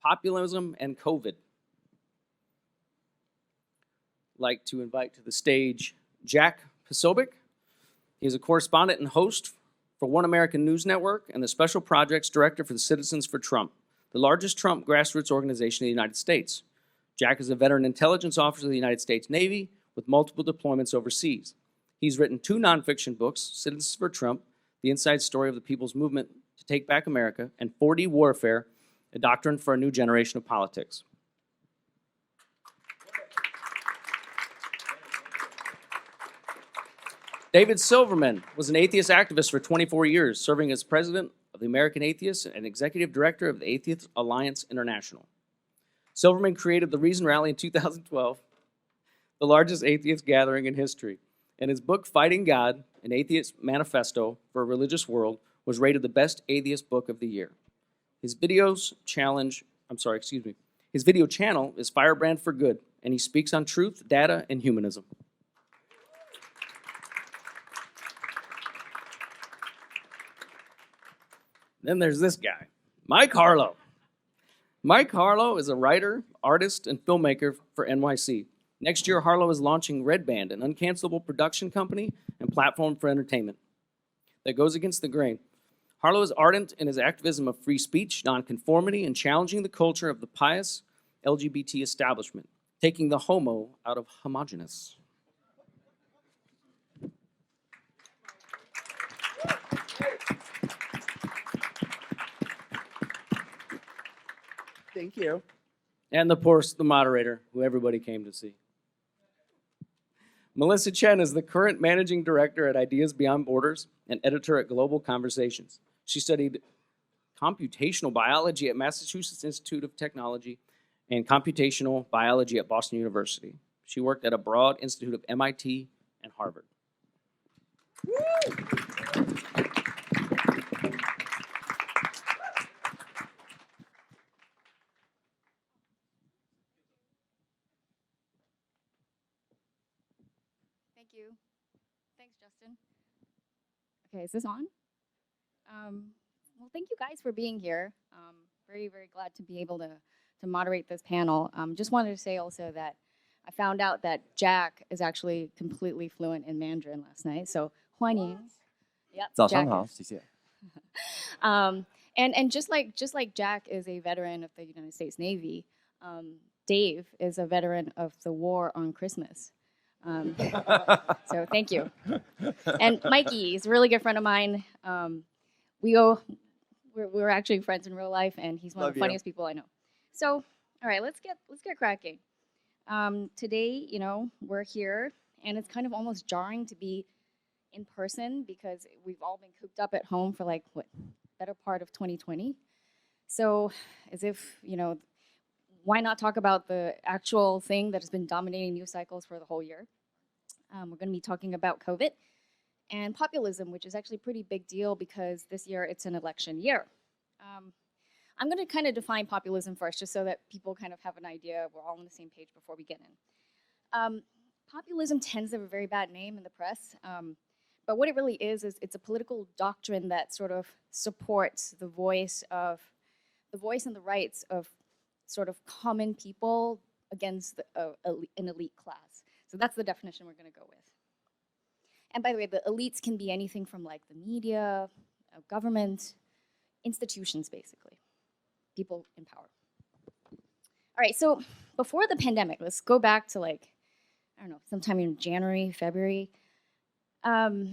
Populism and COVID. I'd like to invite to the stage Jack Posobiec. He is a correspondent and host for One American News Network and the Special Projects Director for the Citizens for Trump, the largest Trump grassroots organization in the United States. Jack is a veteran intelligence officer of the United States Navy with multiple deployments overseas. He's written 2 nonfiction books, Citizens for Trump, The Inside Story of the People's Movement to Take Back America, and 4D Warfare, A Doctrine for a New Generation of Politics. David Silverman was an atheist activist for 24 years, serving as president of the American Atheists and executive director of the Atheist Alliance International. Silverman created the Reason Rally in 2012, the largest atheist gathering in history. And his book, Fighting God, an Atheist Manifesto for a Religious World, was rated the best atheist book of the year. His video channel is Firebrand for Good, and he speaks on truth, data, and humanism. Then there's this guy, Mike Harlow. Mike Harlow is a writer, artist, and filmmaker for NYC. Next year, Harlow is launching Red Band, an uncancelable production company and platform for entertainment that goes against the grain. Harlow is ardent in his activism of free speech, nonconformity, and challenging the culture of the pious LGBT establishment, taking the homo out of homogenous. Thank you. And of course, the moderator, who everybody came to see. Melissa Chen is the current managing director at Ideas Beyond Borders and editor at Global Conversations. She studied computational biology at Massachusetts Institute of Technology and computational biology at Boston University. She worked at a Broad Institute of MIT and Harvard. Thank you. Thanks, Justin. Okay, is this on? Well, thank you guys for being here. Very, very glad to be able to moderate this panel. Just wanted to say also that I found out that Jack is actually completely fluent in Mandarin last night. So, 欢迎. Yep, 早上好，谢谢. And just like Jack is a veteran of the United States Navy, Dave is a veteran of the war on Christmas. So thank you. And Mikey is a really good friend of mine. We're actually friends in real life, and he's one of the funniest people I know. So, all right, let's get cracking. Today, we're here, and it's kind of almost jarring to be in person because we've all been cooped up at home for better part of 2020. So, as if why not talk about the actual thing that has been dominating news cycles for the whole year? We're going to be talking about COVID and populism, which is actually a pretty big deal because this year it's an election year. I'm going to kind of define populism first, just so that people kind of have an idea. We're all on the same page before we get in. Populism tends to have a very bad name in the press, but what it really is it's a political doctrine that sort of supports the voice and the rights of sort of common people against an elite class. So that's the definition we're going to go with. And by the way, the elites can be anything from like the media, government, institutions, basically. People in power. All right, so before the pandemic, let's go back to sometime in January, February. I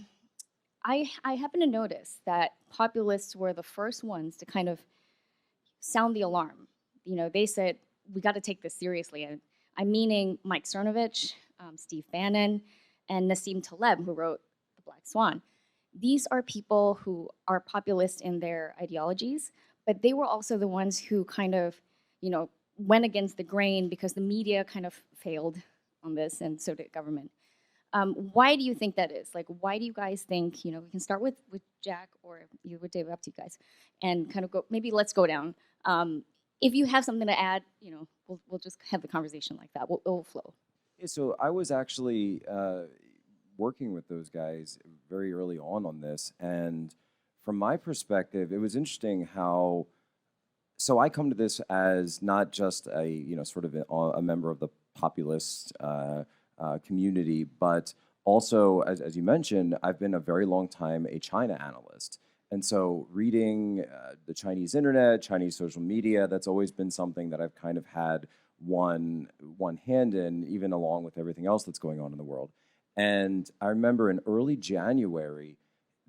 happen to notice that populists were the first ones to kind of sound the alarm. They said, we got to take this seriously. And I'm meaning Mike Cernovich, Steve Bannon, and Nassim Taleb, who wrote The Black Swan. These are people who are populist in their ideologies, but they were also the ones who kind of, went against the grain because the media kind of failed on this, and so did government. Why do you think that is? Why do you guys think, we can start with Jack or you with David, up to you guys, and kind of go, maybe let's go down. If you have something to add, we'll just have the conversation like that. It'll flow. Yeah, so I was actually working with those guys very early on this, and from my perspective, it was interesting how So I come to this as not just a, sort of a member of the populist community, but also, as you mentioned, I've been a very long time a China analyst. And so reading the Chinese internet, Chinese social media, that's always been something that I've kind of had one hand in, even along with everything else that's going on in the world. And I remember in early January,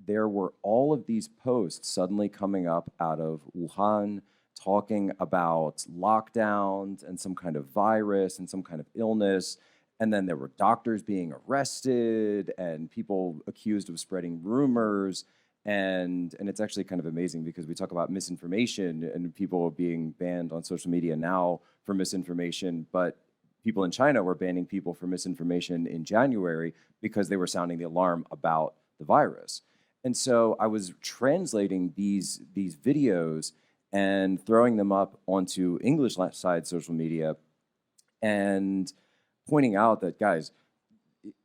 there were all of these posts suddenly coming up out of Wuhan, talking about lockdowns and some kind of virus and some kind of illness. And then there were doctors being arrested and people accused of spreading rumors. And it's actually kind of amazing because we talk about misinformation and people being banned on social media now for misinformation, but people in China were banning people for misinformation in January because they were sounding the alarm about the virus. And so I was translating these videos and throwing them up onto English side social media and pointing out that, guys,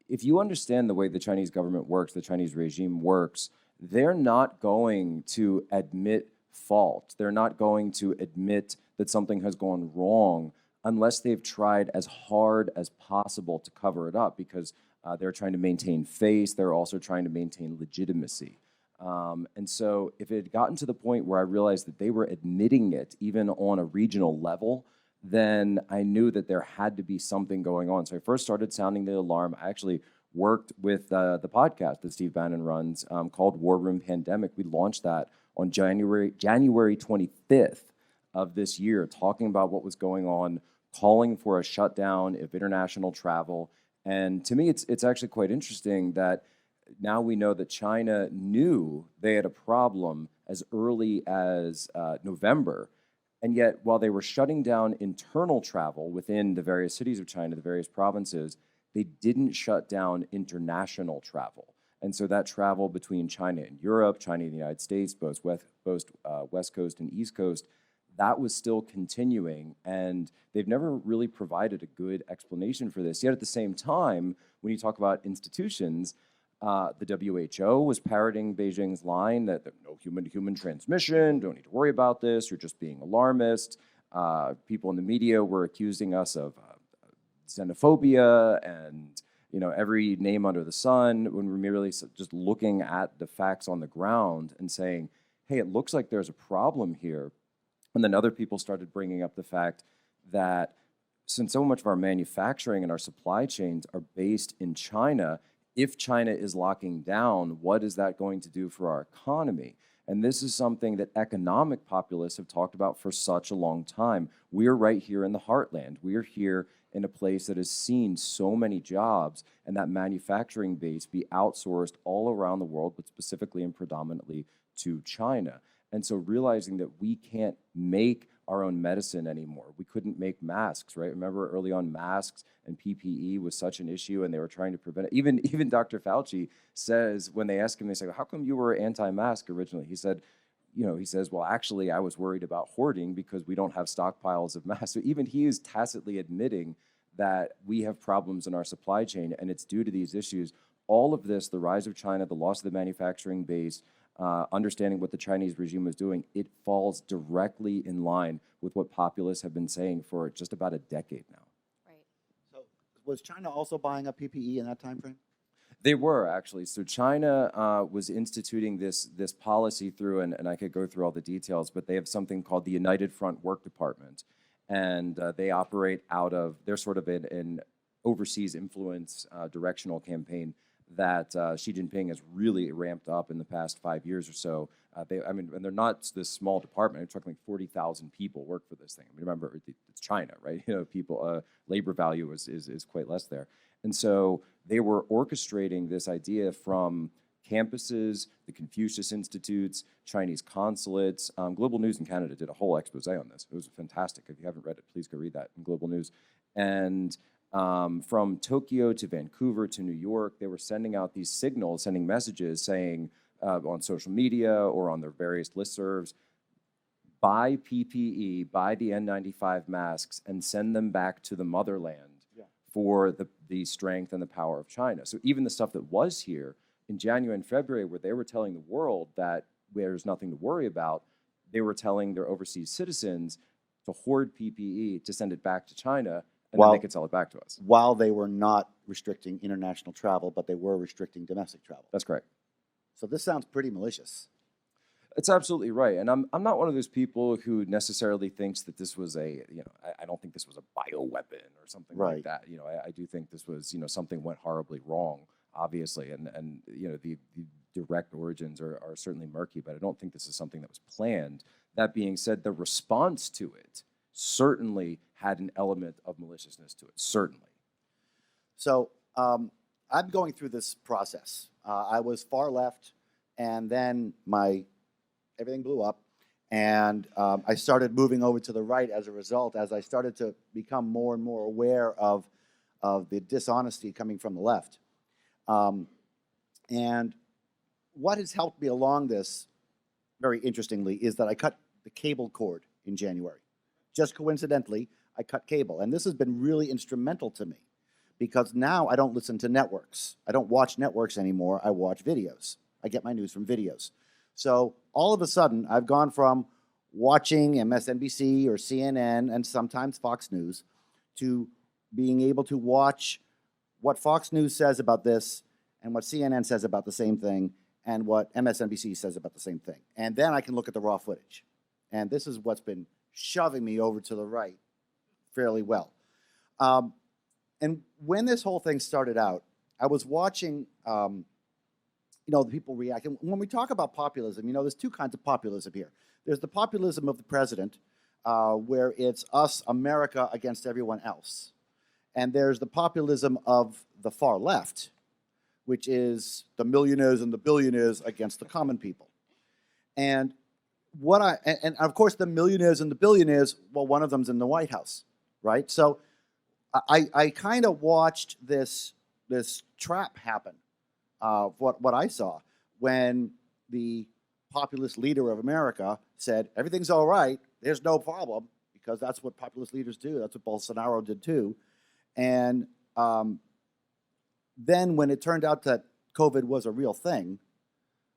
if you understand the way the Chinese government works, the Chinese regime works, they're not going to admit fault. They're not going to admit that something has gone wrong unless they've tried as hard as possible to cover it up, because they're trying to maintain face. They're also trying to maintain legitimacy. And so if it had gotten to the point where I realized that they were admitting it, even on a regional level, then I knew that there had to be something going on. So I first started sounding the alarm. I actually worked with the podcast that Steve Bannon runs called War Room Pandemic. We launched that on January 25th of this year, talking about what was going on, calling for a shutdown of international travel. And to me, it's actually quite interesting that now we know that China knew they had a problem as early as November. And yet, while they were shutting down internal travel within the various cities of China, the various provinces, they didn't shut down international travel. And so that travel between China and Europe, China and the United States, both West Coast and East Coast, that was still continuing. And they've never really provided a good explanation for this. Yet at the same time, when you talk about institutions, the WHO was parroting Beijing's line that there's no human-to-human transmission, don't need to worry about this, you're just being alarmist. People in the media were accusing us of xenophobia and every name under the sun, when we're merely just looking at the facts on the ground and saying, hey, it looks like there's a problem here. And then other people started bringing up the fact that since so much of our manufacturing and our supply chains are based in China, if China is locking down, what is that going to do for our economy? And this is something that economic populists have talked about for such a long time. We're right here in the heartland. We're here in a place that has seen so many jobs and that manufacturing base be outsourced all around the world, but specifically and predominantly to China. And so realizing that we can't make our own medicine anymore. We couldn't make masks, right? Remember early on, masks and PPE was such an issue and they were trying to prevent it. Even Dr. Fauci says, when they ask him, they say, how come you were anti-mask originally? He said, he says, well, actually, I was worried about hoarding because we don't have stockpiles of masks. So even he is tacitly admitting that we have problems in our supply chain and it's due to these issues. All of this, the rise of China, the loss of the manufacturing base, understanding what the Chinese regime was doing, it falls directly in line with what populists have been saying for just about a decade now. Right. So was China also buying up PPE in that time frame? They were, actually. So China was instituting this policy through, and I could go through all the details, but they have something called the United Front Work Department. And they operate out of, they're sort of an overseas influence directional campaign that Xi Jinping has really ramped up in the past 5 years or so. And they're not this small department. I'm talking like 40,000 people work for this thing. I mean, remember, it's China, right? People, labor value is quite less there. And so they were orchestrating this idea from campuses, the Confucius Institutes, Chinese consulates. Global News in Canada did a whole expose on this. It was fantastic. If you haven't read it, please go read that in Global News. And from Tokyo to Vancouver to New York, they were sending out these signals, sending messages saying on social media or on their various listservs, buy PPE, buy the N95 masks, and send them back to the motherland for the strength and the power of China. So even the stuff that was here in January and February, where they were telling the world that there's nothing to worry about, they were telling their overseas citizens to hoard PPE to send it back to China, and Well- then they could sell it back to us. While they were not restricting international travel, but they were restricting domestic travel. That's correct. So this sounds pretty malicious. It's absolutely right, and I'm not one of those people who necessarily thinks that this was I don't think this was a bioweapon or something like Right. that. I do think this was something went horribly wrong, obviously, and the direct origins are certainly murky, but I don't think this is something that was planned. That being said, the response to it certainly had an element of maliciousness to it, certainly. So I'm going through this process. I was far left, and then everything blew up, and I started moving over to the right as a result, as I started to become more and more aware of the dishonesty coming from the left. And what has helped me along this, very interestingly, is that I cut the cable cord in January. Just coincidentally, I cut cable, and this has been really instrumental to me, because now I don't listen to networks. I don't watch networks anymore. I watch videos. I get my news from videos. So all of a sudden, I've gone from watching MSNBC or CNN and sometimes Fox News to being able to watch what Fox News says about this and what CNN says about the same thing and what MSNBC says about the same thing. And then I can look at the raw footage. And this is what's been shoving me over to the right fairly well. And when this whole thing started out, I was watching, the people react. And when we talk about populism, there's two kinds of populism here. There's the populism of the president, where it's us, America, against everyone else. And there's the populism of the far left, which is the millionaires and the billionaires against the common people. And and of course, the millionaires and the billionaires, well, one of them's in the White House, right? So I kind of watched this trap happen. What I saw when the populist leader of America said, everything's all right, there's no problem, because that's what populist leaders do. That's what Bolsonaro did too. And then when it turned out that COVID was a real thing,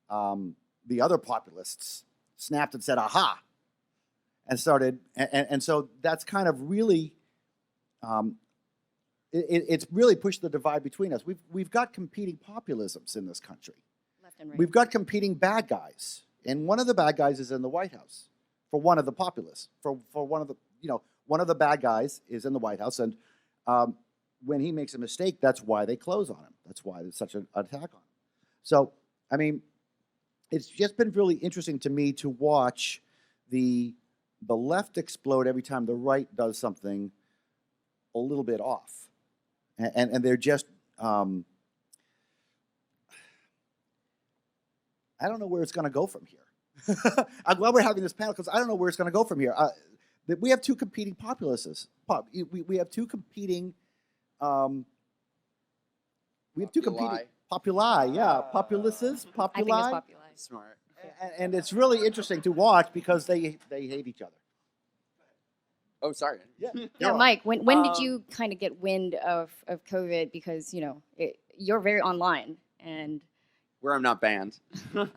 the other populists snapped and said, aha, and started, and so that's kind of really, it's really pushed the divide between us. We've got competing populisms in this country. Left and right. We've got competing bad guys, and one of the bad guys is in the White House for one of the populists. For one of the one of the bad guys is in the White House, and when he makes a mistake, that's why they close on him. That's why there's such an attack on him. So I mean, it's just been really interesting to me to watch the left explode every time the right does something a little bit off. And they're just, I don't know where it's going to go from here. I'm glad we're having this panel, because I don't know where it's going to go from here. We have two competing populists. We have two competing, populi, yeah, populists, I populi. think it's populi. Smart. And it's really interesting to watch because they hate each other. Oh, sorry. Yeah, Yeah, Mike, when did you kind of get wind of COVID? Because, you're very online, and Where I'm not banned. true.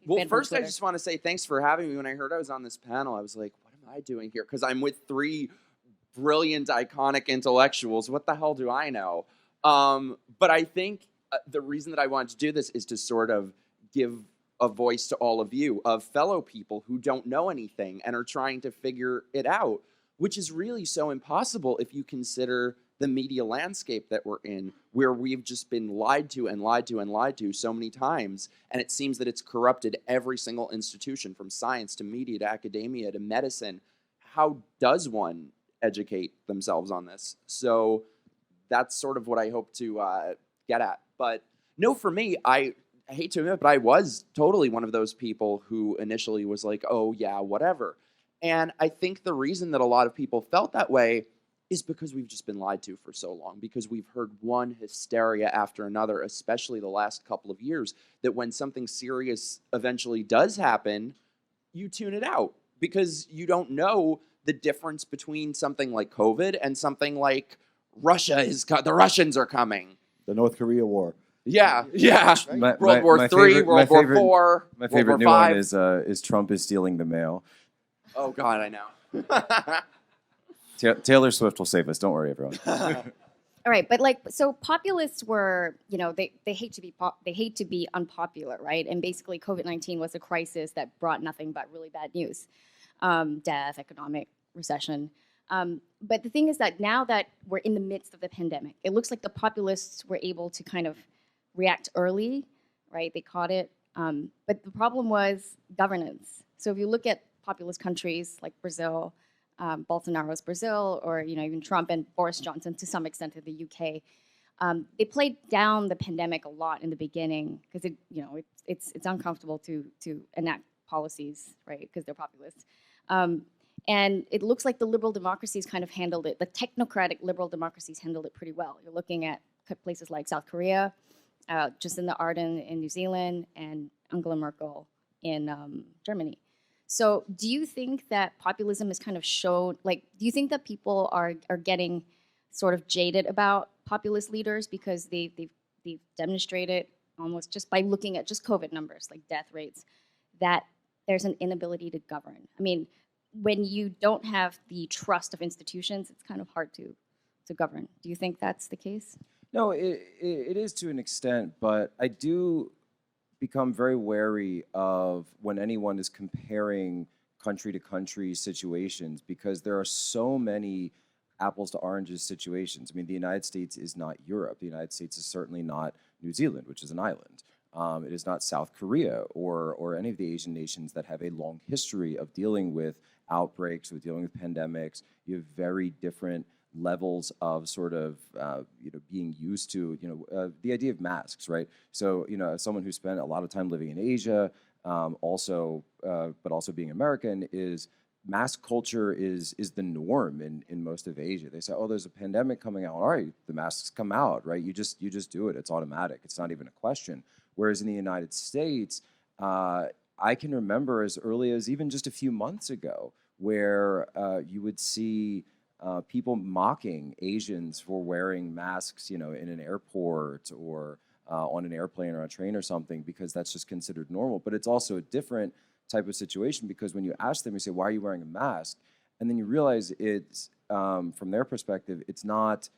Well, Banned from first, I Twitter. just want to say thanks for having me. When I heard I was on this panel, I was like, what am I doing here? Because I'm with three brilliant, iconic intellectuals. What the hell do I know? But I think the reason that I wanted to do this is to sort of give a voice to all of you, of fellow people who don't know anything and are trying to figure it out, which is really so impossible if you consider the media landscape that we're in, where we've just been lied to and lied to and lied to so many times, and it seems that it's corrupted every single institution, from science to media to academia to medicine. How does one educate themselves on this? So that's sort of what I hope to get at. But no, for me, I hate to admit, but I was totally one of those people who initially was like, oh yeah, whatever. And I think the reason that a lot of people felt that way is because we've just been lied to for so long, because we've heard one hysteria after another, especially the last couple of years, that when something serious eventually does happen, you tune it out because you don't know the difference between something like COVID and something like the Russians are coming. The North Korea war. Yeah, yeah. My- World my- War my III, favorite- World my War favorite- IV, My World favorite War new one V. is Trump is stealing the mail. Oh God, I know. Taylor Swift will save us. Don't worry, everyone. All right, but like, so populists were, you know, they hate to be they hate to be unpopular, right? And basically, COVID-19 was a crisis that brought nothing but really bad news, death, economic recession. But the thing is that now that we're in the midst of the pandemic, it looks like the populists were able to kind of react early, right? They caught it, but the problem was governance. So if you look at populist countries like Brazil, Bolsonaro's Brazil, or even Trump and Boris Johnson to some extent in the UK. They played down the pandemic a lot in the beginning because it's uncomfortable to enact policies, right? Because they're populist. And it looks like the liberal democracies kind of handled it. The technocratic liberal democracies handled it pretty well. You're looking at places like South Korea, Jacinda Ardern in New Zealand, and Angela Merkel in Germany. So do you think that populism is kind of shown, do you think that people are getting sort of jaded about populist leaders because they've demonstrated almost just by looking at just COVID numbers, like death rates, that there's an inability to govern? I mean, when you don't have the trust of institutions, it's kind of hard to govern. Do you think that's the case? No, it is to an extent, but I do become very wary of when anyone is comparing country to country situations, because there are so many apples to oranges situations. I mean, the United States is not Europe. The United States is certainly not New Zealand, which is an island. It is not South Korea or any of the Asian nations that have a long history of dealing with outbreaks, with dealing with pandemics. You have very different levels of sort of being used to the idea of masks, right? So as someone who spent a lot of time living in Asia, but also being American, is mask culture is the norm in most of Asia. They say, oh, there's a pandemic coming out. All right, the masks come out, right? You just do it. It's automatic. It's not even a question. Whereas in the United States, I can remember as early as even just a few months ago, where you would see people mocking Asians for wearing masks, in an airport or on an airplane or a train or something, because that's just considered normal. But it's also a different type of situation, because when you ask them, you say, why are you wearing a mask? And then you realize it's, from their perspective, it's not,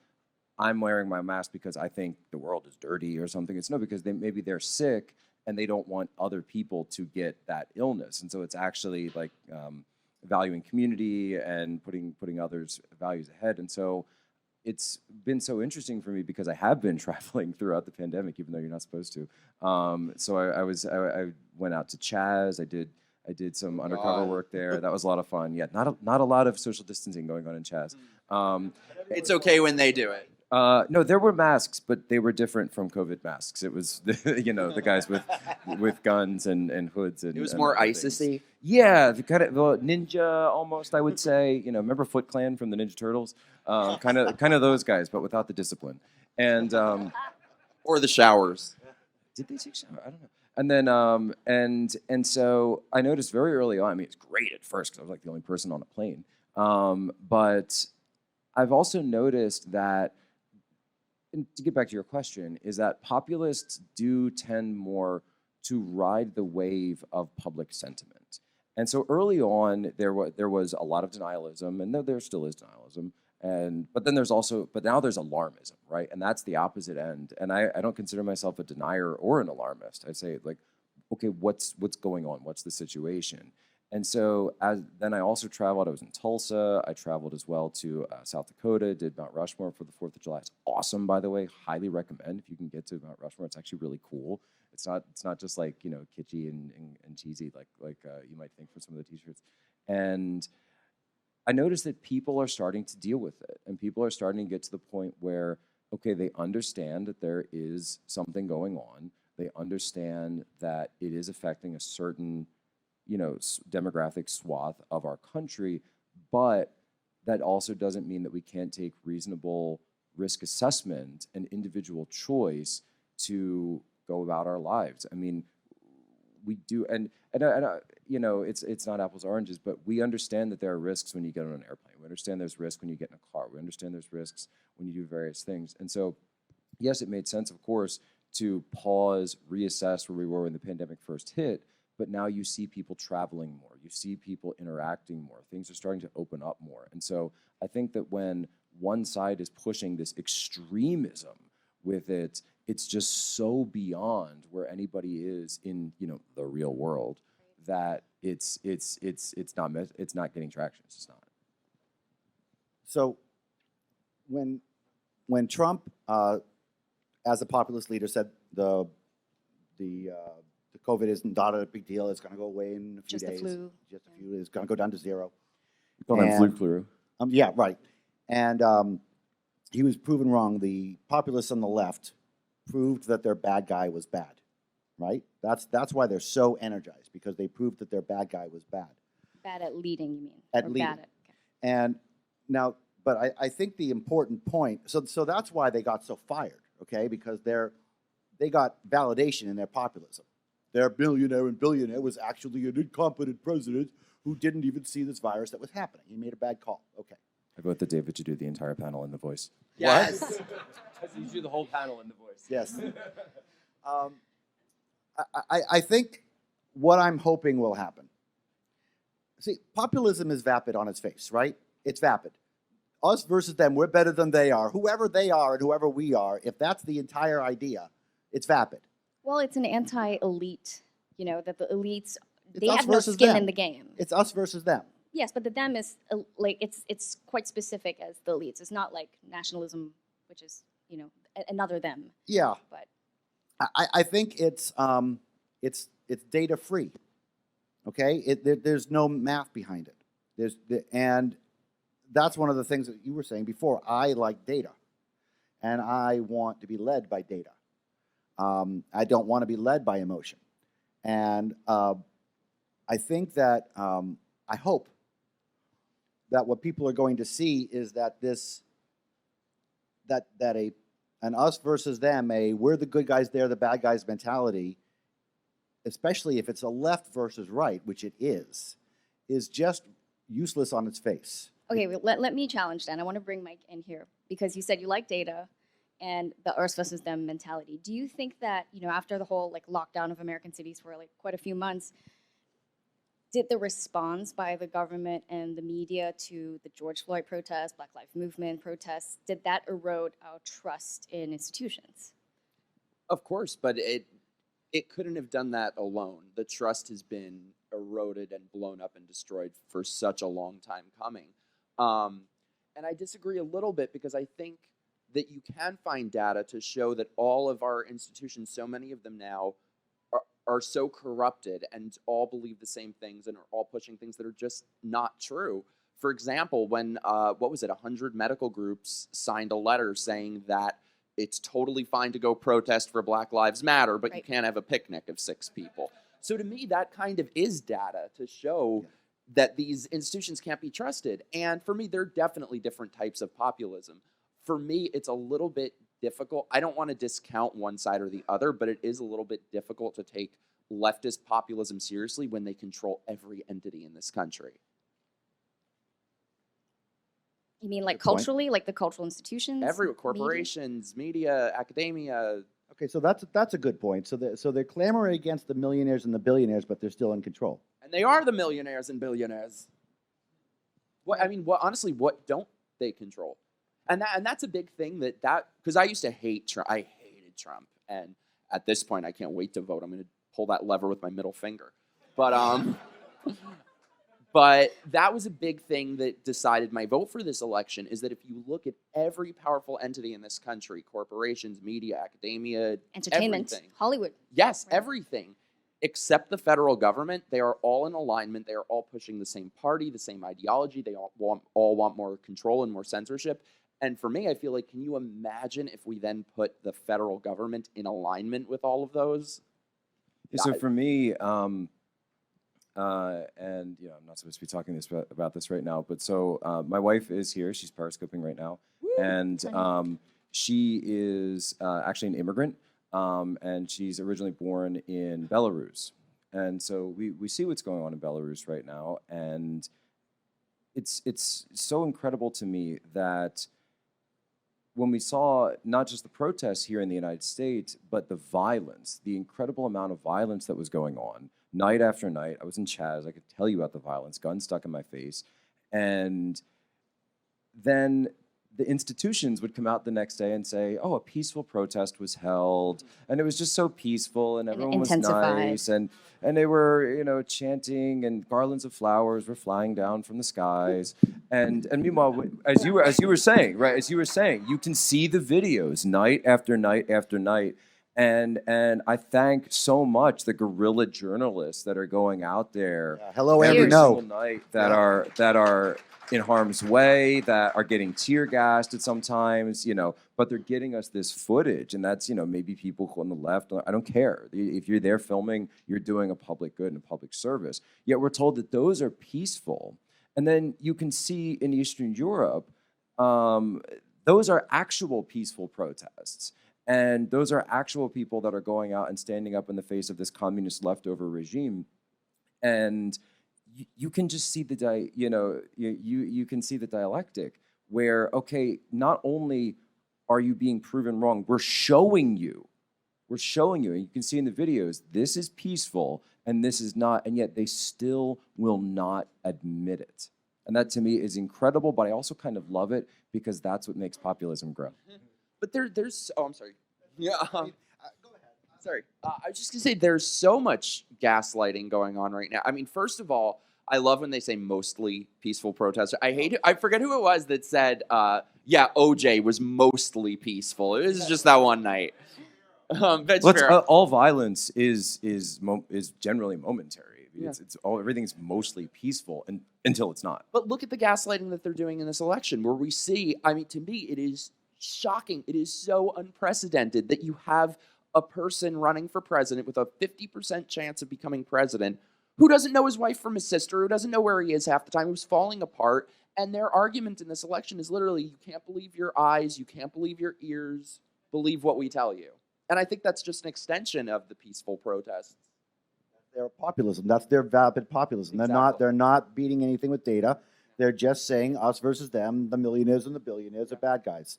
I'm wearing my mask because I think the world is dirty or something. It's no, because maybe they're sick and they don't want other people to get that illness. And so it's actually like valuing community and putting others' values ahead. And so it's been so interesting for me, because I have been traveling throughout the pandemic, even though you're not supposed to. So I went out to Chaz. I did some undercover work there. That was a lot of fun. Yeah, not a lot of social distancing going on in Chaz. It's okay when they do it. No, there were masks, but they were different from COVID masks. It was the guys with guns and hoods and. It was and more other ISIS-y. things. Yeah, the kind of ninja almost, I would say. Remember Foot Clan from the Ninja Turtles? Kind of those guys, but without the discipline. And Or the showers. did they take shower? I don't know. And then and so I noticed very early on. I mean, it's great at first because I was like the only person on a plane. But I've also noticed that, and to get back to your question, is that populists do tend more to ride the wave of public sentiment. And so early on, there was a lot of denialism, and there still is denialism. But now there's alarmism, right? And that's the opposite end. And I don't consider myself a denier or an alarmist. I say, like, okay, what's going on? What's the situation? And so then I also traveled. I was in Tulsa. I traveled as well to South Dakota, did Mount Rushmore for the 4th of July. It's awesome, by the way. Highly recommend if you can get to Mount Rushmore. It's actually really cool. It's not just like, kitschy and cheesy like you might think from some of the t-shirts. And I noticed that people are starting to deal with it, and people are starting to get to the point where, okay, they understand that there is something going on. They understand that it is affecting a certain demographic swath of our country, but that also doesn't mean that we can't take reasonable risk assessment and individual choice to go about our lives. I mean, we do, and it's not apples to oranges, but we understand that there are risks when you get on an airplane. We understand there's risk when you get in a car. We understand there's risks when you do various things. And so, yes, it made sense, of course, to pause, reassess where we were when the pandemic first hit. But now you see people traveling more. You see people interacting more. Things are starting to open up more. And so I think that when one side is pushing this extremism with it, it's just so beyond where anybody is in, the real world, that it's not getting traction. It's just not. So when Trump, as a populist leader, said the COVID isn't not a big deal, it's going to go away in a few Just the days. flu. Just a few. It's going to go down to zero. You call that And- flu. Yeah, right. And he was proven wrong. The populists on the left proved that their bad guy was bad, right? That's why they're so energized, because they proved that their bad guy was bad. Bad at leading, you mean? At Or leading. Bad at, okay. And now, but I think the important point, so that's why they got so fired, okay? Because they got validation in their populism. Their billionaire and billionaire was actually an incompetent president who didn't even see this virus that was happening. He made a bad call. Okay. I vote that David should do the entire panel in the voice. Yes. You do the whole panel in the voice. Yes. I think what I'm hoping will happen. See, populism is vapid on its face, right? It's vapid. Us versus them, we're better than they are. Whoever they are and whoever we are, if that's the entire idea, it's vapid. Well, it's an anti-elite, that the elites, It's they us have no versus skin them. in the game. It's us versus them. Yes, but the them is it's quite specific as the elites. It's not like nationalism, which is another them. Yeah, But I think it's data free. Okay, there's no math behind it. And that's one of the things that you were saying before. I like data, and I want to be led by data. I don't want to be led by emotion, and I think that I hope that what people are going to see is that an us versus them, we're the good guys, they're the bad guys mentality, especially if it's a left versus right, which it is just useless on its face. okay, well, let me challenge then. I want to bring Mike in here because you said you like data and the us versus them mentality. Do you think that after the whole lockdown of American cities for quite a few months, did the response by the government and the media to the George Floyd protests, Black Lives Movement protests, did that erode our trust in institutions? Of course, but it couldn't have done that alone. The trust has been eroded and blown up and destroyed for such a long time coming. And I disagree a little bit because I think that you can find data to show that all of our institutions, so many of them now, are so corrupted and all believe the same things and are all pushing things that are just not true. For example, when, 100 medical groups signed a letter saying that it's totally fine to go protest for Black Lives Matter, but you can't have a picnic of 6 people. So to me, that kind of is data to show that these institutions can't be trusted. And for me, there are definitely different types of populism. For me, it's a little bit difficult. I don't want to discount one side or the other, but it is a little bit difficult to take leftist populism seriously when they control every entity in this country. You mean Good point. culturally, like the cultural institutions? Every media? corporations, media, academia. Okay, so that's a good point. So they're clamoring against the millionaires and the billionaires, but they're still in control. And they are the millionaires and billionaires. Honestly, what don't they control? And that's a big thing because I used to hate Trump. I hated Trump. And at this point, I can't wait to vote. I'm going to pull that lever with my middle finger. But but that was a big thing that decided my vote for this election, is that if you look at every powerful entity in this country, corporations, media, academia, Entertainment, everything. Hollywood. Yes, Right. everything. Except the federal government, they are all in alignment. They are all pushing the same party, the same ideology. They all want more control and more censorship. And for me, I feel like, can you imagine if we then put the federal government in alignment with all of those? Yeah, so for me, and I'm not supposed to be talking about this right now, but so my wife is here. She's periscoping right now, and she is actually an immigrant, and she's originally born in Belarus, and so we see what's going on in Belarus right now, and it's so incredible to me that when we saw not just the protests here in the United States, but the violence, the incredible amount of violence that was going on night after night. I was in Chaz. I could tell you about the violence, guns stuck in my face. And then the institutions would come out the next day and say, oh, a peaceful protest was held, and it was just so peaceful, and everyone was nice, and they were, chanting, and garlands of flowers were flying down from the skies, and meanwhile, as you were saying, you can see the videos night after night after night, and I thank so much the guerrilla journalists that are going out there Hello, every Andrew. single night that are in harm's way, that are getting tear gassed at sometimes, but they're getting us this footage, and that's, maybe people on the left, I don't care. If you're there filming, you're doing a public good and a public service. Yet we're told that those are peaceful. And then you can see in Eastern Europe, those are actual peaceful protests. And those are actual people that are going out and standing up in the face of this communist leftover regime. And you can just see you can see the dialectic where, okay, not only are you being proven wrong, we're showing you, and you can see in the videos, this is peaceful and this is not, and yet they still will not admit it. And that to me is incredible, but I also kind of love it because that's what makes populism grow. But there's, I'm sorry. Yeah. Go ahead. Sorry. I was just going to say there's so much gaslighting going on right now. I mean, first of all, I love when they say mostly peaceful protesters. I hate it. I forget who it was that said, OJ was mostly peaceful. It was just that one night. All violence is generally momentary. Yeah. Everything's mostly peaceful until it's not. But look at the gaslighting that they're doing in this election, where we see, I mean, to me, it is shocking. It is so unprecedented that you have a person running for president with a 50% chance of becoming president who doesn't know his wife from his sister, who doesn't know where he is half the time, who's falling apart. And their argument in this election is literally, you can't believe your eyes, you can't believe your ears, believe what we tell you. And I think that's just an extension of the peaceful protests. Their populism. That's their vapid populism. Exactly. They're not beating anything with data. They're just saying us versus them, the millionaires and the billionaires are bad guys.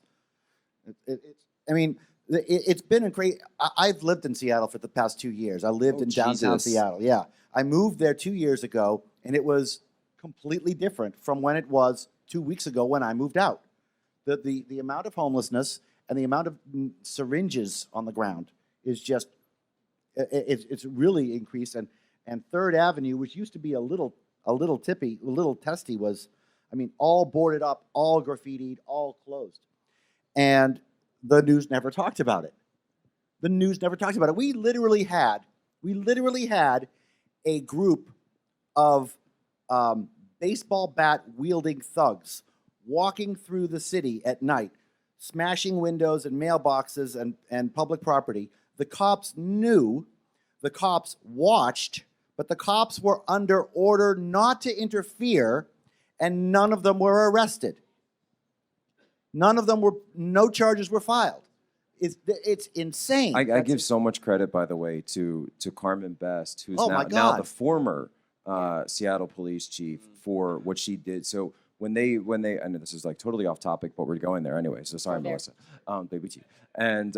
It's been a great. I've lived in Seattle for the past 2 years. I lived in downtown Seattle. Yeah. I moved there 2 years ago, and it was completely different from when it was 2 weeks ago when I moved out. The amount of homelessness and the amount of syringes on the ground is just, it's really increased. And Third Avenue, which used to be a little testy, was, all boarded up, all graffitied, all closed. And the news never talked about it. We literally had a group of baseball bat wielding thugs walking through the city at night, smashing windows and mailboxes and public property. The cops knew, the cops watched, but the cops were under order not to interfere, and none of them were arrested. No charges were filed. It's insane. I give so much credit, by the way, to Carmen Best, who's now the former Seattle police chief, for what she did. So when they, I know this is like totally off topic, but we're going there anyway. So sorry, Melissa, baby T. And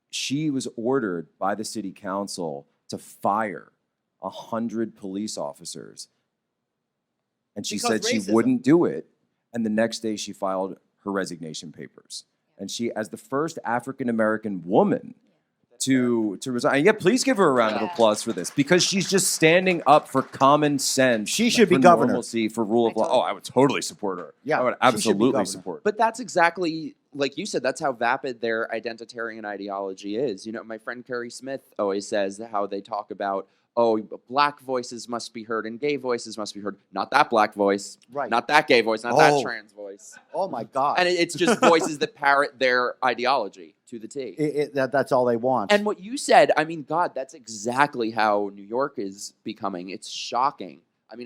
she was ordered by the city council to fire 100 police officers, and she said she wouldn't do it. And the next day, she filed her resignation papers. And she, as the first African-American woman to resign. Yeah, please give her a round of applause for this, because she's just standing up for common sense. She should be for governor. Normalcy, for rule of law. Oh, I would totally support her. Yeah, I would she should be absolutely governor. support her. But that's exactly, like you said, that's how vapid their identitarian ideology is. My friend Carrie Smith always says how they talk about, black voices must be heard and gay voices must be heard. Not that black voice. Right. Not that gay voice. Not that trans voice. Oh, my God. And it's just voices that parrot their ideology to the T. That's all they want. And what you said, God, that's exactly how New York is becoming. It's shocking.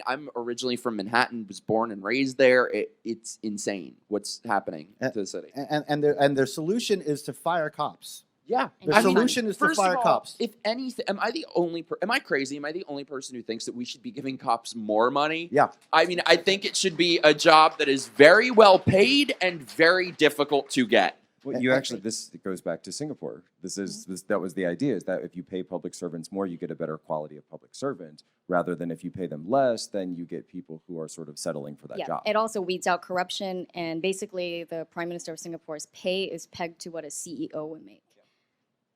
I'm originally from Manhattan, was born and raised there. It's insane what's happening to the city. And their solution is to fire cops. Yeah. And The I mean, solution is to First fire of all, cops. if anything, am I the only? Am I crazy? Am I the only person who thinks that we should be giving cops more money? Yeah. I mean, I think it should be a job that is very well paid and very difficult to get. Well, you actually, this goes back to Singapore. That was the idea, is that if you pay public servants more, you get a better quality of public servant, rather than if you pay them less, then you get people who are sort of settling for that yeah, job. it also weeds out corruption, and basically the Prime Minister of Singapore's pay is pegged to what a CEO would make.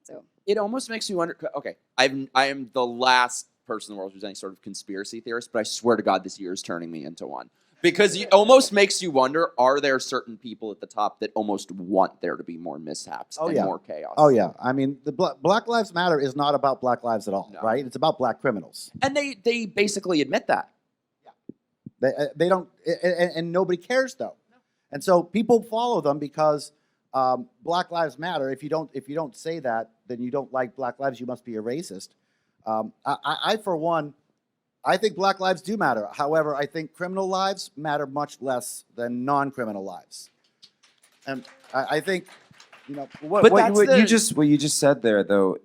So It almost makes me wonder. Okay, I am the last person in the world who's any sort of conspiracy theorist, but I swear to God, this year is turning me into one. Because it almost makes you wonder, are there certain people at the top that almost want there to be more mishaps and more chaos? Oh, yeah. I mean, the Black Lives Matter is not about black lives at all, right? It's about black criminals. And they basically admit that. They don't, and nobody cares, though. And so people follow them because Black Lives Matter. If you don't say that, then you don't like black lives. You must be a racist. I for one, I think black lives do matter. However, I think criminal lives matter much less than non-criminal lives. And I think, But what you just said there, though,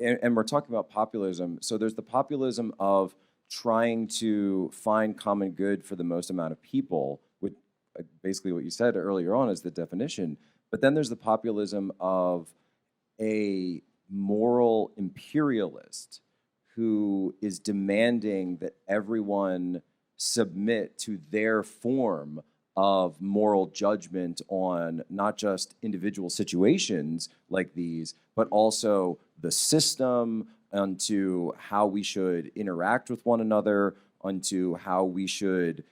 and we're talking about populism. So there's the populism of trying to find common good for the most amount of people, which basically what you said earlier on is the definition. But then there's the populism of a moral imperialist who is demanding that everyone submit to their form of moral judgment on not just individual situations like these, but also the system, onto how we should interact with one another, onto how we should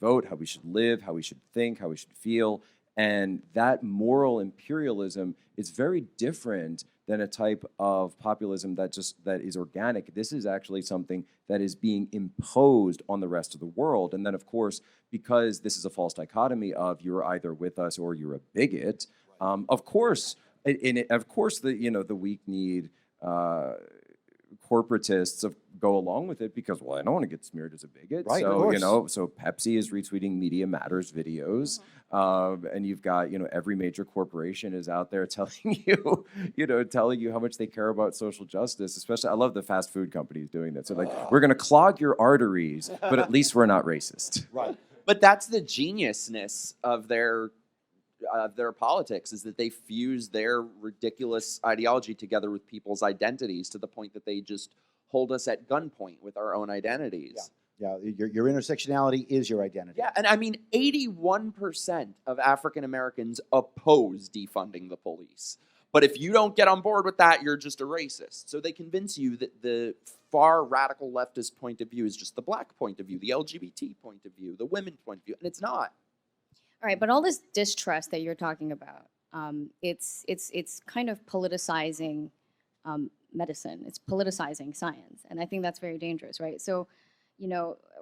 vote, how we should live, how we should think, how we should feel. And that moral imperialism is very different than a type of populism that is organic. This is actually something that is being imposed on the rest of the world. And then, of course, because this is a false dichotomy of you're either with us or you're a bigot, of course, the weak need corporatists go along with it because, well, I don't want to get smeared as a bigot. Right, So, so Pepsi is retweeting Media Matters videos. And you've got, every major corporation is out there telling you how much they care about social justice. Especially, I love the fast food companies doing that. So like, we're going to clog your arteries, but at least we're not racist. right. But that's the geniusness of their politics, is that they fuse their ridiculous ideology together with people's identities to the point that they just hold us at gunpoint with our own identities. Yeah, your intersectionality is your identity. Yeah, and I mean, 81% of African Americans oppose defunding the police. But if you don't get on board with that, you're just a racist. So they convince you that the far radical leftist point of view is just the black point of view, the LGBT point of view, the women's point of view, and it's not. all right, but all this distrust that you're talking about, it's kind of politicizing medicine. It's politicizing science, and I think that's very dangerous, right? So,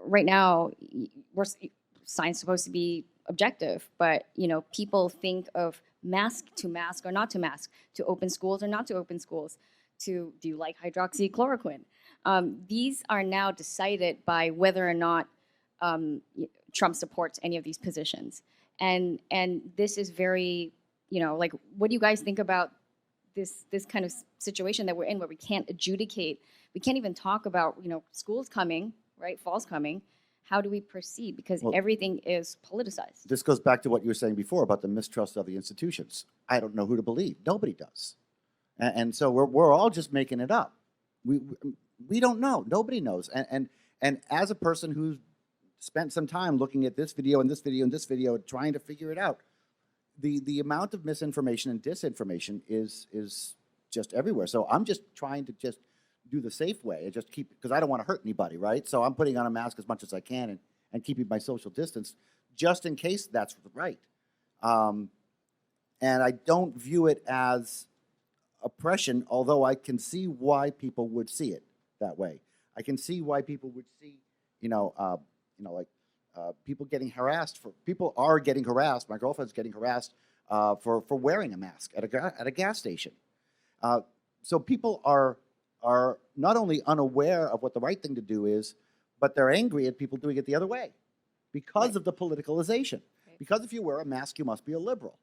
right now, science is supposed to be objective, but people think of mask to mask or not to mask, to open schools or not to open schools, to do you like hydroxychloroquine? These are now decided by whether or not Trump supports any of these positions, and this is very, like, what do you guys think about this kind of situation that we're in, where we can't adjudicate, we can't even talk about schools coming, right? Fall's coming. How do we proceed? Because everything is politicized. This goes back to what you were saying before about the mistrust of the institutions. I don't know who to believe. Nobody does. And so we're all just making it up. We don't know. Nobody knows. And as a person who's spent some time looking at this video and this video and this video, trying to figure it out, the amount of misinformation and disinformation is just everywhere. So I'm just trying to just do the safe way and just keep, because I don't want to hurt anybody, right? So I'm putting on a mask as much as I can and keeping my social distance just in case that's right. And I don't view it as oppression, although I can see why people would see it that way. I can see why people would see, people getting harassed. People are getting harassed. My girlfriend's getting harassed for wearing a mask at a gas station. So people are not only unaware of what the right thing to do is, but they're angry at people doing it the other way because of the politicalization. Right. Because if you wear a mask, you must be a liberal.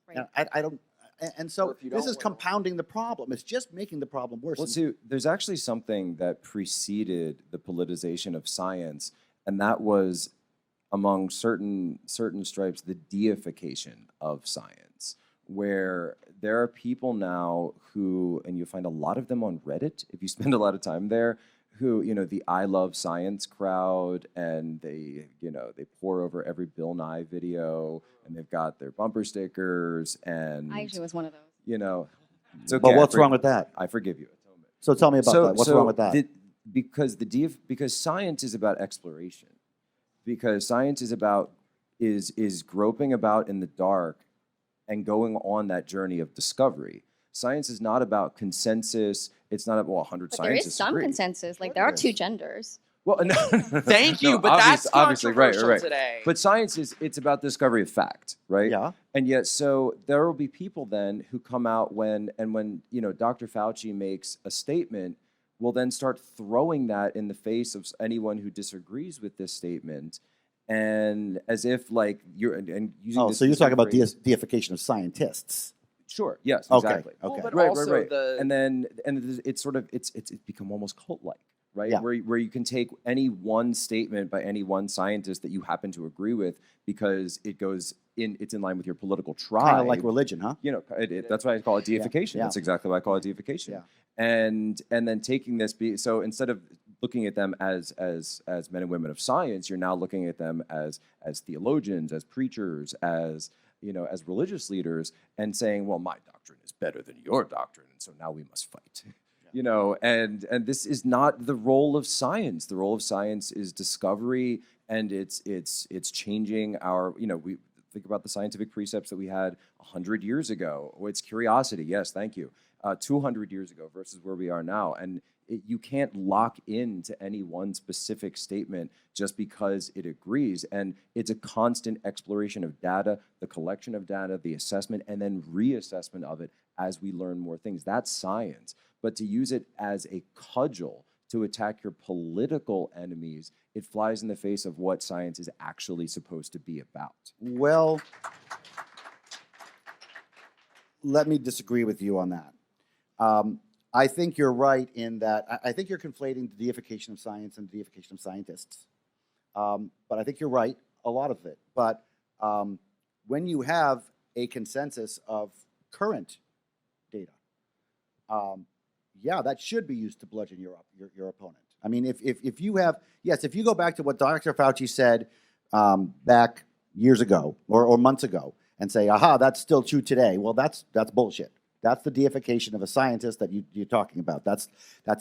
Right. And And Or so if you this don't, is well- compounding the problem. It's just making the problem worse. Well, see, there's actually something that preceded the politicization of science, and that was among certain stripes, the deification of science, where there are people now who, and you find a lot of them on Reddit, if you spend a lot of time there, who, the I Love Science crowd, and they pour over every Bill Nye video, and they've got their bumper stickers, and, I actually was one of those. it's okay. But what's wrong with that? I forgive you. Atonement. So tell me about that. What's wrong with that? Because science is about exploration. Because science is groping about in the dark and going on that journey of discovery. Science is not about consensus. It's not about 100 But there scientists is some agree. consensus. Like Sure there are there two is. genders. Well, no, Thank you, no, but that's obviously, right, controversial right. today. But science it's about discovery of fact, right? Yeah. And yet, so there will be people then who come out when Dr. Fauci makes a statement, will then start throwing that in the face of anyone who disagrees with this statement, and as if like you're and using. Oh, this so you're talking about phrase- deification of scientists. Sure. Yes. Okay. Exactly. Okay. Well, but Right. also Right. Right. the And it's sort of it's become almost cult-like, right? Yeah. Where you can take any one statement by any one scientist that you happen to agree with because it's in line with your political tribe. Kind of like religion, huh? That's why I call it deification. yeah. That's exactly why I call it deification. Yeah. And then taking this, so instead of looking at them as men and women of science, you're now looking at them as theologians, as preachers, as religious leaders, and saying, well, my doctrine is better than your doctrine, and so now we must fight. And this is not the role of science. The role of science is discovery, and it's changing our, we think about the scientific precepts that we had 100 years ago. Oh, it's curiosity. Yes, thank you. 200 years ago versus where we are now. And you can't lock into any one specific statement just because it agrees. And it's a constant exploration of data, the collection of data, the assessment, and then reassessment of it as we learn more things. That's science. But to use it as a cudgel to attack your political enemies, it flies in the face of what science is actually supposed to be about. Well, let me disagree with you on that. I think you're right in that I think you're conflating the deification of science and the deification of scientists. But I think you're right, a lot of it. But when you have a consensus of current data, that should be used to bludgeon your opponent. I mean, if you have, yes, if you go back to what Dr. Fauci said back years ago or months ago and say, aha, that's still true today, well, that's bullshit. That's the deification of a scientist that you're talking about. That's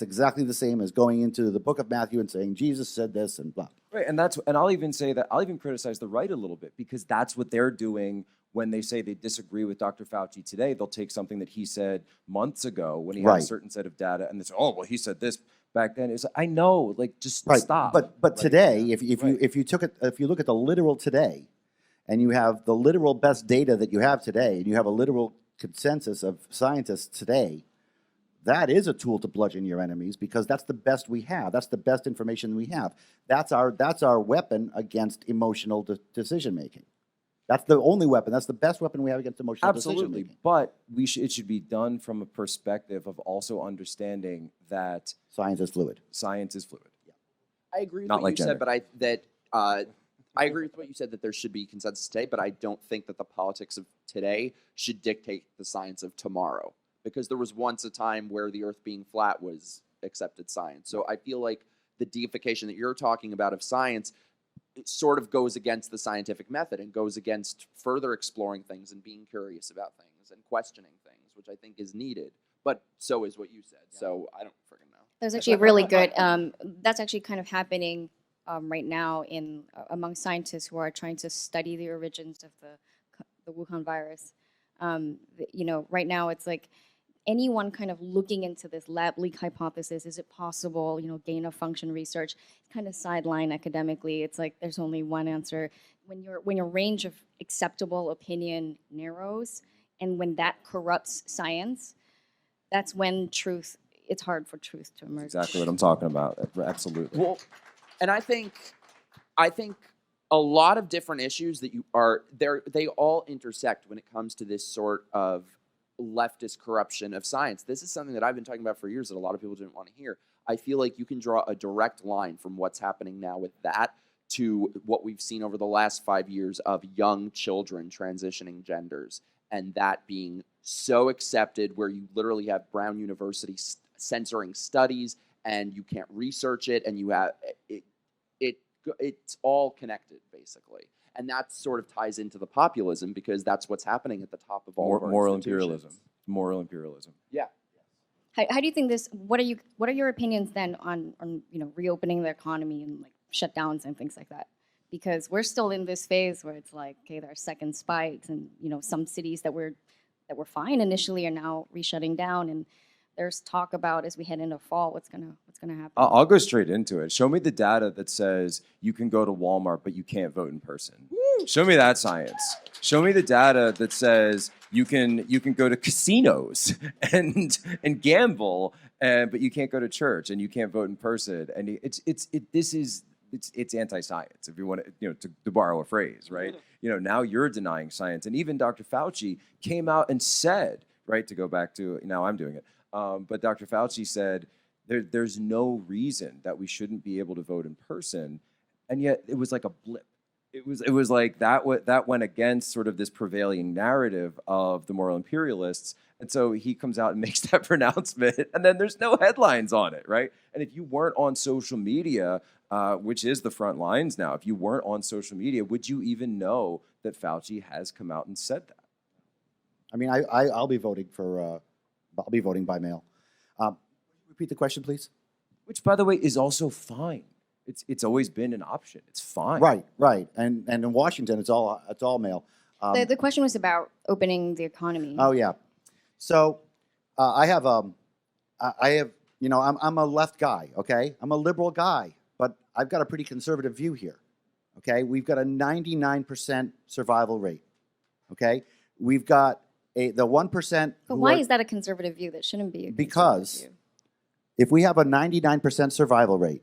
exactly the same as going into the book of Matthew and saying Jesus said this and blah. Right, and I'll even say that I'll even criticize the right a little bit because that's what they're doing when they say they disagree with Dr. Fauci today. They'll take something that he said months ago when he had a Right. certain set of data, and they say, "Oh, well, he said this back then." It's like, I know, like just Right. stop. But Like, today, yeah, if right. you look at the literal today, and you have the literal best data that you have today, and you have a literal consensus of scientists today, that is a tool to bludgeon your enemies because that's the best we have. That's the best information we have. That's our weapon against emotional decision making. That's the only weapon. That's the best weapon we have against emotional decision Absolutely, making. but it should be done from a perspective of also understanding that Science is fluid. science is fluid. I agree with Not what like you gender. said, but I agree with what you said that there should be consensus today, but I don't think that the politics of today should dictate the science of tomorrow. Because there was once a time where the Earth being flat was accepted science. So I feel like the deification that you're talking about of science, it sort of goes against the scientific method and goes against further exploring things and being curious about things and questioning things, which I think is needed. But so is what you said. So I don't freaking know. There's actually a really good. That's actually kind of happening right now among scientists who are trying to study the origins of the Wuhan virus. Right now it's like anyone kind of looking into this lab leak hypothesis. Is it possible? Gain of function research, kind of sideline academically. It's like there's only one answer. When your range of acceptable opinion narrows, and when that corrupts science, that's when it's hard for truth to emerge. Exactly what I'm talking about. Absolutely. Well, and I think a lot of different issues that they all intersect when it comes to this sort of leftist corruption of science. This is something that I've been talking about for years that a lot of people didn't want to hear. I feel like you can draw a direct line from what's happening now with that to what we've seen over the last 5 years of young children transitioning genders, and that being so accepted where you literally have Brown University censoring studies and you can't research it, and you have it's all connected basically. And that sort of ties into the populism, because that's what's happening at the top of all of our Moral institutions. imperialism. Moral imperialism. Yeah. How do you think this? What are your opinions then on reopening the economy and like shutdowns and things like that? Because we're still in this phase where it's like, okay, there are second spikes, and some cities that were fine initially are now re-shutting down, and there's talk about, as we head into fall, what's gonna happen. I'll go straight into it. Show me the data that says you can go to Walmart, but you can't vote in person. Show me that science. Show me the data that says you can go to casinos and gamble, but you can't go to church and you can't vote in person. And it's anti-science, if you want to borrow a phrase, right? Now you're denying science, and even Dr. Fauci came out and said, right, to go back to now I'm doing it. But Dr. Fauci said there's no reason that we shouldn't be able to vote in person, and yet it was like a blip. It was like that went against sort of this prevailing narrative of the moral imperialists, and so he comes out and makes that pronouncement, and then there's no headlines on it, right? And if you weren't on social media, which is the front lines now, if you weren't on social media, would you even know that Fauci has come out and said that? I mean, I'll be voting for. I'll be voting by mail. Repeat the question, please. Which, by the way, is also fine. It's always been an option. It's fine. Right. And in Washington, it's all mail. The question was about opening the economy. Oh yeah. So I'm a left guy. Okay, I'm a liberal guy, but I've got a pretty conservative view here. Okay, we've got a 99% survival rate. Okay, we've got the 1%. But why is that a conservative view? That shouldn't be a because view. If we have a 99% survival rate,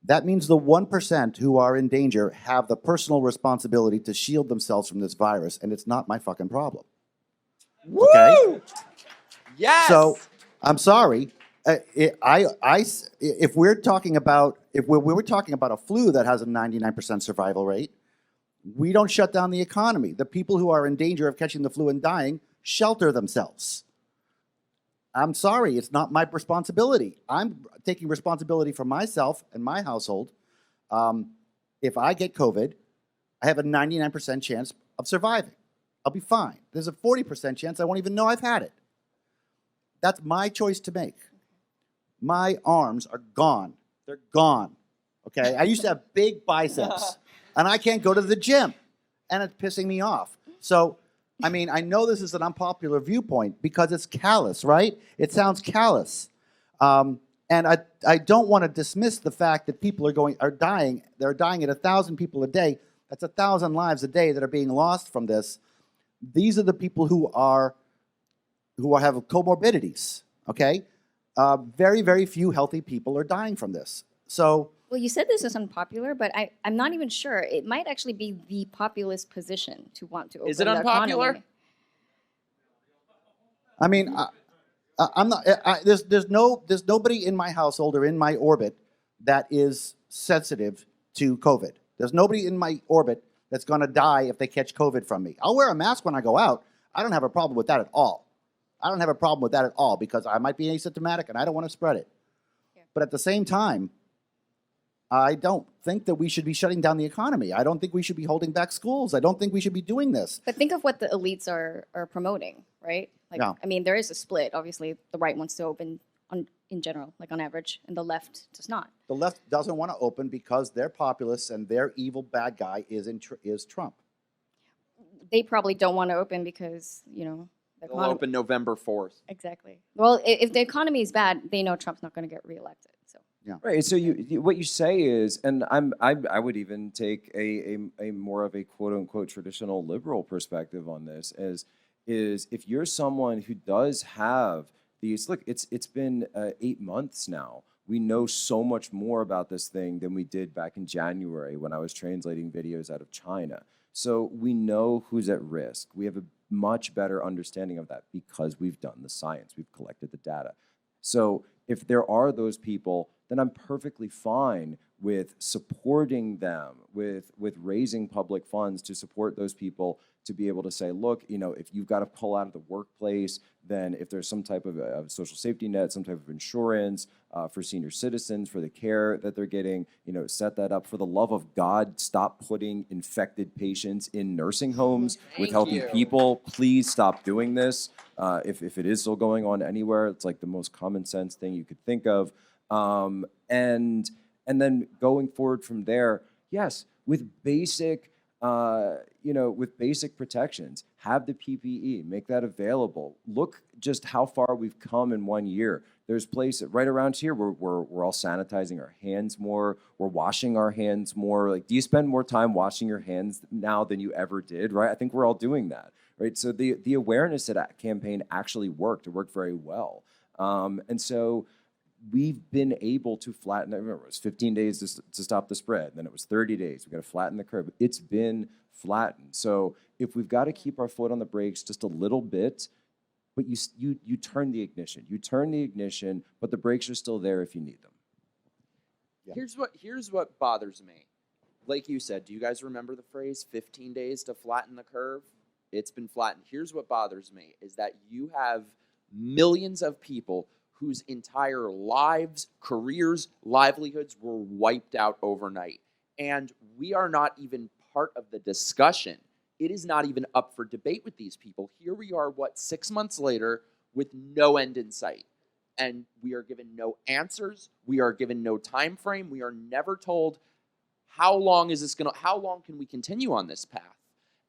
that means the 1% who are in danger have the personal responsibility to shield themselves from this virus, and it's not my fucking problem. Woo! Okay? Yes. So I'm sorry. If we're talking about a flu that has a 99% survival rate, we don't shut down the economy. The people who are in danger of catching the flu and dying shelter themselves. I'm sorry, it's not my responsibility. I'm taking responsibility for myself and my household. If I get COVID, I have a 99% chance of surviving. I'll be fine. There's a 40% chance I won't even know I've had it. That's my choice to make. My arms are gone. They're gone. Okay? I used to have big biceps, and I can't go to the gym, and it's pissing me off. So, I mean, I know this is an unpopular viewpoint because it's callous, right? It sounds callous. And I don't want to dismiss the fact that people are dying. They're dying at 1,000 people a day. That's 1,000 lives a day that are being lost from this. These are the people who have comorbidities, okay? Very, very few healthy people are dying from this. So, well, you said this is unpopular, but I'm not even sure. It might actually be the populist position to want to open Is it the unpopular? economy. I mean, I'm not. There's nobody in my household or in my orbit that is sensitive to COVID. There's nobody in my orbit that's going to die if they catch COVID from me. I'll wear a mask when I go out. I don't have a problem with that at all. I don't have a problem with that at all because I might be asymptomatic and I don't want to spread it. Yeah. But at the same time, I don't think that we should be shutting down the economy. I don't think we should be holding back schools. I don't think we should be doing this. But think of what the elites are promoting, right? Like, yeah. I mean, there is a split. Obviously, the right wants to open in general, like on average, and the left does not. The left doesn't want to open because their populists and their evil bad guy is Trump. They probably don't want to open because, they'll open November 4th. Exactly. Well, if the economy is bad, they know Trump's not going to get reelected. So. Yeah. Right. So what you say is, and I would even take a more of a quote unquote traditional liberal perspective on this is if you're someone who does have these, look, it's been 8 months now. We know so much more about this thing than we did back in January when I was translating videos out of China. So we know who's at risk. We have a much better understanding of that because we've done the science, we've collected the data. So if there are those people, then I'm perfectly fine with supporting them, with raising public funds to support those people to be able to say, look, if you've got to pull out of the workplace, then if there's some type of social safety net, some type of insurance for senior citizens, for the care that they're getting, set that up. For the love of God, stop putting infected patients in nursing homes with healthy people. Please stop doing this. If it is still going on anywhere, it's like the most common sense thing you could think of. And then going forward from there, yes, with basic protections, have the PPE, make that available. Look just how far we've come in 1 year. There's places right around here where we're all sanitizing our hands more, we're washing our hands more. Like, do you spend more time washing your hands now than you ever did, right? I think we're all doing that, right? So the awareness campaign actually worked. It worked very well. And so we've been able to flatten. I remember it was 15 days to stop the spread. Then it was 30 days. We got to flatten the curve. It's been flattened. So if we've got to keep our foot on the brakes just a little bit, but you turn the ignition. You turn the ignition, but the brakes are still there if you need them. Yeah. Here's what bothers me. Like you said, do you guys remember the phrase 15 days to flatten the curve? It's been flattened. Here's what bothers me is that you have millions of people whose entire lives, careers, livelihoods were wiped out overnight. And we are not even part of the discussion. It is not even up for debate with these people. Here we are, 6 months later, with no end in sight. And we are given no answers. We are given no time frame. We are never told how long can we continue on this path?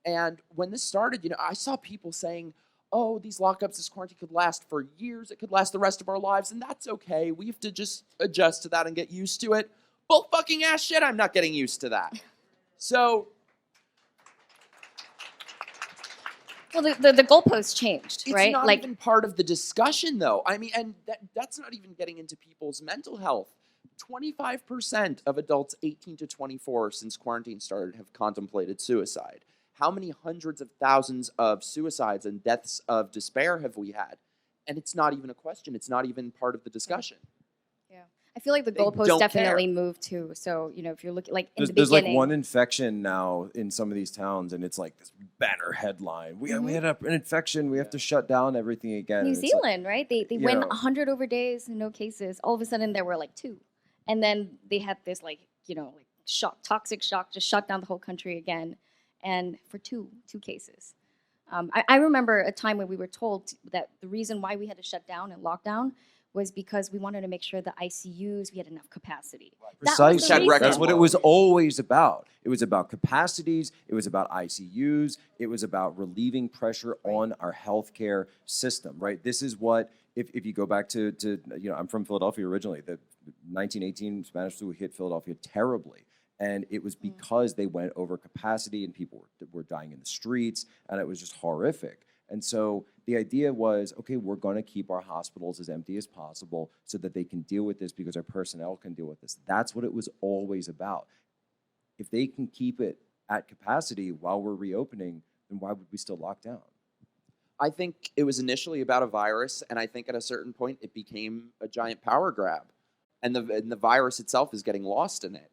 And when this started, I saw people saying, oh, these lockups, this quarantine could last for years. It could last the rest of our lives, and that's okay. We have to just adjust to that and get used to it. Bull fucking ass shit, I'm not getting used to that. So... Well, the goalposts changed, right? It's not even part of the discussion, though. I mean, and that's not even getting into people's mental health. 25% of adults 18 to 24 since quarantine started have contemplated suicide. How many hundreds of thousands of suicides and deaths of despair have we had? And it's not even a question. It's not even part of the discussion. Yeah. I feel like the goalposts don't definitely care. moved too. So, if you're looking like in the There's beginning. like one infection now in some of these towns, and it's like this banner headline. We had an infection. We have to shut down everything again. New And it's Zealand, right? They went know. 100 over days and no cases. All of a sudden there were like 2. And then they had this toxic shock, just shut down the whole country again. And for two cases. I remember a time when we were told that the reason why we had to shut down and lock down was because we wanted to make sure the ICUs, we had enough capacity. Precisely. record That's what it low. was always about. It was about capacities. It was about ICUs. It was about relieving pressure on our healthcare system, right? This is what, if you go back to I'm from Philadelphia originally. The 1918 Spanish flu hit Philadelphia terribly. And it was because they went over capacity and people were dying in the streets, and it was just horrific. And so the idea was, okay, we're going to keep our hospitals as empty as possible so that they can deal with this because our personnel can deal with this. That's what it was always about. If they can keep it at capacity while we're reopening, then why would we still lock down? I think it was initially about a virus, and I think at a certain point it became a giant power grab. And the virus itself is getting lost in it.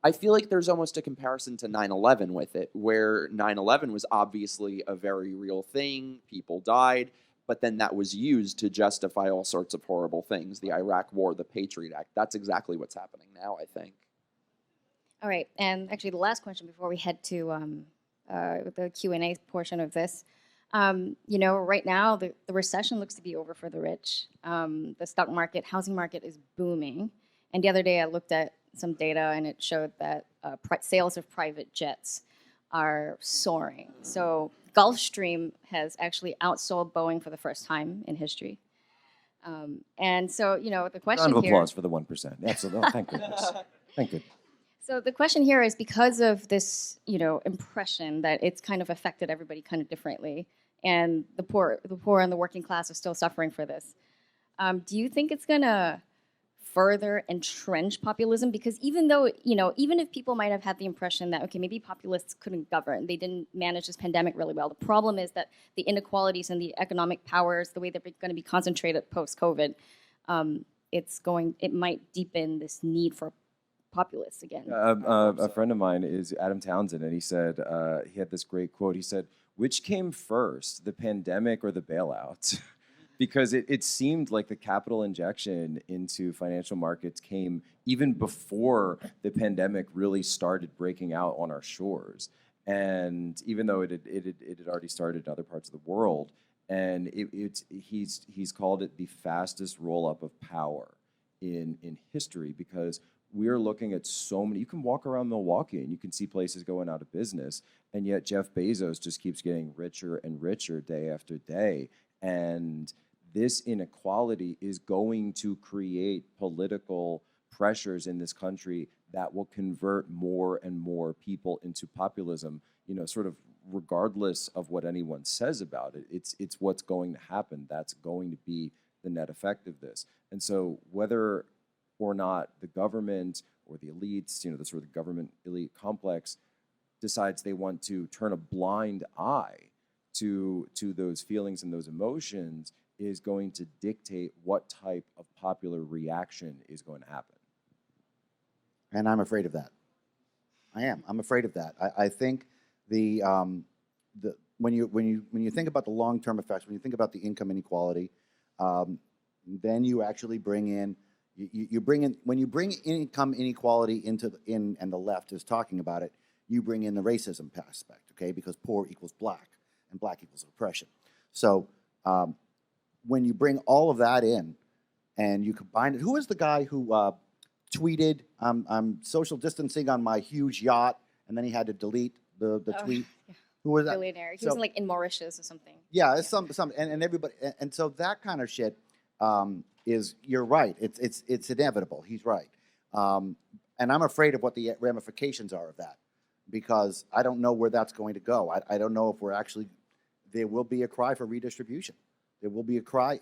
I feel like there's almost a comparison to 9/11 with it, where 9/11 was obviously a very real thing. People died, but then that was used to justify all sorts of horrible things. The Iraq War, the Patriot Act. That's exactly what's happening now, I think. All right, and actually the last question before we head to the Q&A portion of this. Right now the recession looks to be over for the rich. The stock market, housing market is booming. And the other day I looked at some data and it showed that sales of private jets are soaring. So Gulfstream has actually outsold Boeing for the first time in history. And so, the question Round of here... applause for the 1%. Absolutely. Oh, thank goodness. Thank goodness. So the question here is because of this, impression that it's kind of affected everybody kind of differently, and the poor and the working class are still suffering for this. Do you think it's gonna further entrench populism, because even though, even if people might have had the impression that, okay, maybe populists couldn't govern, they didn't manage this pandemic really well. The problem is that the inequalities and the economic powers, the way they're going to be concentrated post-COVID, it might deepen this need for populists again. A friend of mine is Adam Townsend, and he said, he had this great quote. He said, "Which came first, the pandemic or the bailout?" Because it seemed like the capital injection into financial markets came even before the pandemic really started breaking out on our shores. And even though it had already started in other parts of the world, and he's called it the fastest roll-up of power in history, because we're looking at so many. You can walk around Milwaukee and you can see places going out of business, and yet Jeff Bezos just keeps getting richer and richer day after day. And this inequality is going to create political pressures in this country that will convert more and more people into populism, sort of regardless of what anyone says about it. It's what's going to happen. That's going to be the net effect of this. And so whether or not the government or the elites, the sort of government elite complex decides they want to turn a blind eye to those feelings and those emotions, is going to dictate what type of popular reaction is going to happen. And I'm afraid of that. I am. I'm afraid of that. I think when you think about the long-term effects, when you think about the income inequality, then you actually bring in when you bring income inequality and the left is talking about it, you bring in the racism aspect, okay? Because poor equals black, and black equals oppression. So when you bring all of that in, and you combine it, who is the guy who tweeted, "I'm social distancing on my huge yacht," and then he had to delete the tweet? Yeah. Who was that? Billionaire. He was in Mauritius or something. Yeah, it's some and everybody, and so that kind of shit is, you're right. It's inevitable. He's right, and I'm afraid of what the ramifications are of that, because I don't know where that's going to go. I don't know if there will be a cry for redistribution. There will be a cry,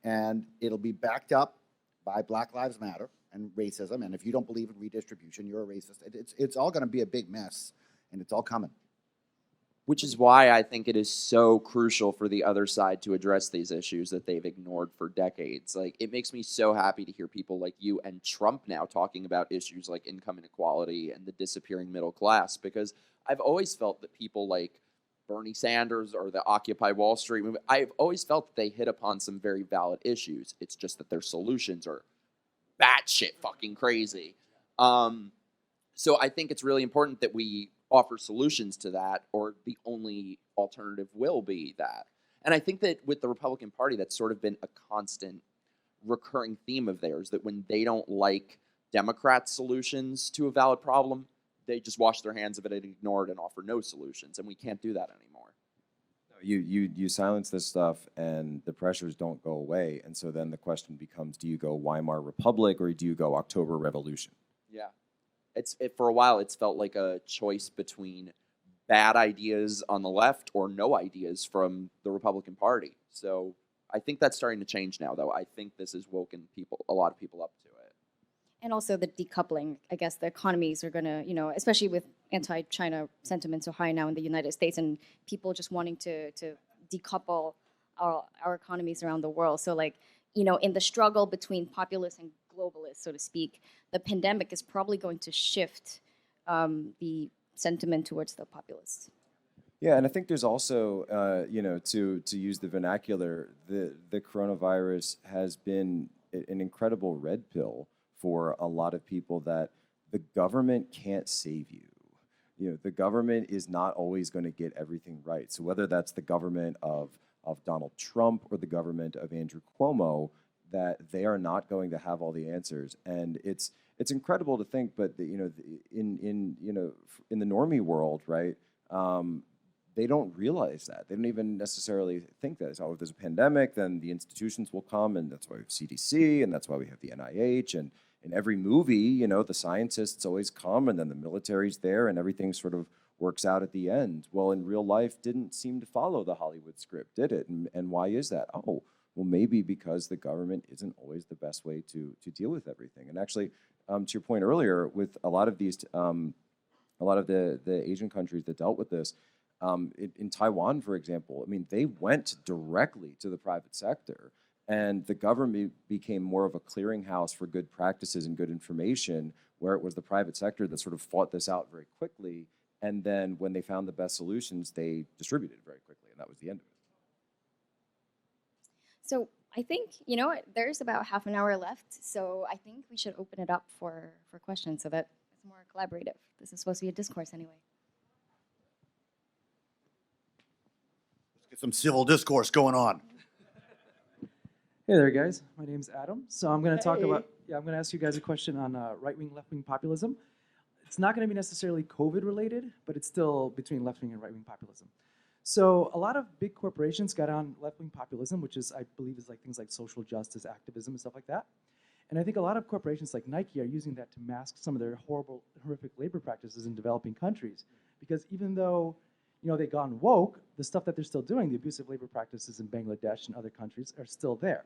and it'll be backed up by Black Lives Matter and racism. And if you don't believe in redistribution, you're a racist. It's all going to be a big mess, and it's all coming. Which is why I think it is so crucial for the other side to address these issues that they've ignored for decades. Like, it makes me so happy to hear people like you and Trump now talking about issues like income inequality and the disappearing middle class, because I've always felt that people like Bernie Sanders or the Occupy Wall Street movement, I've always felt that they hit upon some very valid issues. It's just that their solutions are batshit fucking crazy. So I think it's really important that we offer solutions to that, or the only alternative will be that. And I think that with the Republican Party, that's sort of been a constant recurring theme of theirs, that when they don't like Democrats' solutions to a valid problem, they just wash their hands of it and ignore it and offer no solutions. And we can't do that anymore. You silence this stuff and the pressures don't go away. And so then the question becomes, do you go Weimar Republic or do you go October Revolution? Yeah. For a while, it's felt like a choice between bad ideas on the left or no ideas from the Republican Party. So I think that's starting to change now, though. I think this has woken a lot of people up to it. And also the decoupling. I guess the economies are going to, especially with anti-China sentiments so high now in the United States, and people just wanting to decouple our economies around the world. So in the struggle between populists and globalists, so to speak, the pandemic is probably going to shift the sentiment towards the populists. Yeah, and I think there's also, to use the vernacular, the coronavirus has been an incredible red pill for a lot of people, that the government can't save you. The government is not always going to get everything right. So whether that's the government of Donald Trump or the government of Andrew Cuomo, that they are not going to have all the answers. And it's incredible to think, but in the normie world, right? They don't realize that. They don't even necessarily think that. So if there's a pandemic, then the institutions will come, and that's why we have CDC, and that's why we have the NIH, and in every movie, the scientists always come, and then the military's there, and everything sort of works out at the end. Well, in real life, didn't seem to follow the Hollywood script, did it? And why is that? Oh, Well, maybe because the government isn't always the best way to deal with everything. And actually, to your point earlier, with a lot of these, a lot of the Asian countries that dealt with this, in Taiwan, for example, I mean, they went directly to the private sector, and the government became more of a clearinghouse for good practices and good information, where it was the private sector that sort of fought this out very quickly. And then when they found the best solutions, they distributed very quickly, and that was the end of it. So I think, there's about half an hour left, so I think we should open it up for questions so that it's more collaborative. This is supposed to be a discourse anyway. Let's get some civil discourse going on. Hey there, guys. My name's Adam. So I'm going to talk about, I'm going to ask you guys a question on right-wing, left-wing populism. It's not going to be necessarily COVID-related, but it's still between left-wing and right-wing populism. So a lot of big corporations got on left-wing populism, which is, I believe, is like things like social justice, activism, and stuff like that. And I think a lot of corporations like Nike are using that to mask some of their horrific labor practices in developing countries. Because even though, they've gone woke, the stuff that they're still doing, the abusive labor practices in Bangladesh and other countries, are still there.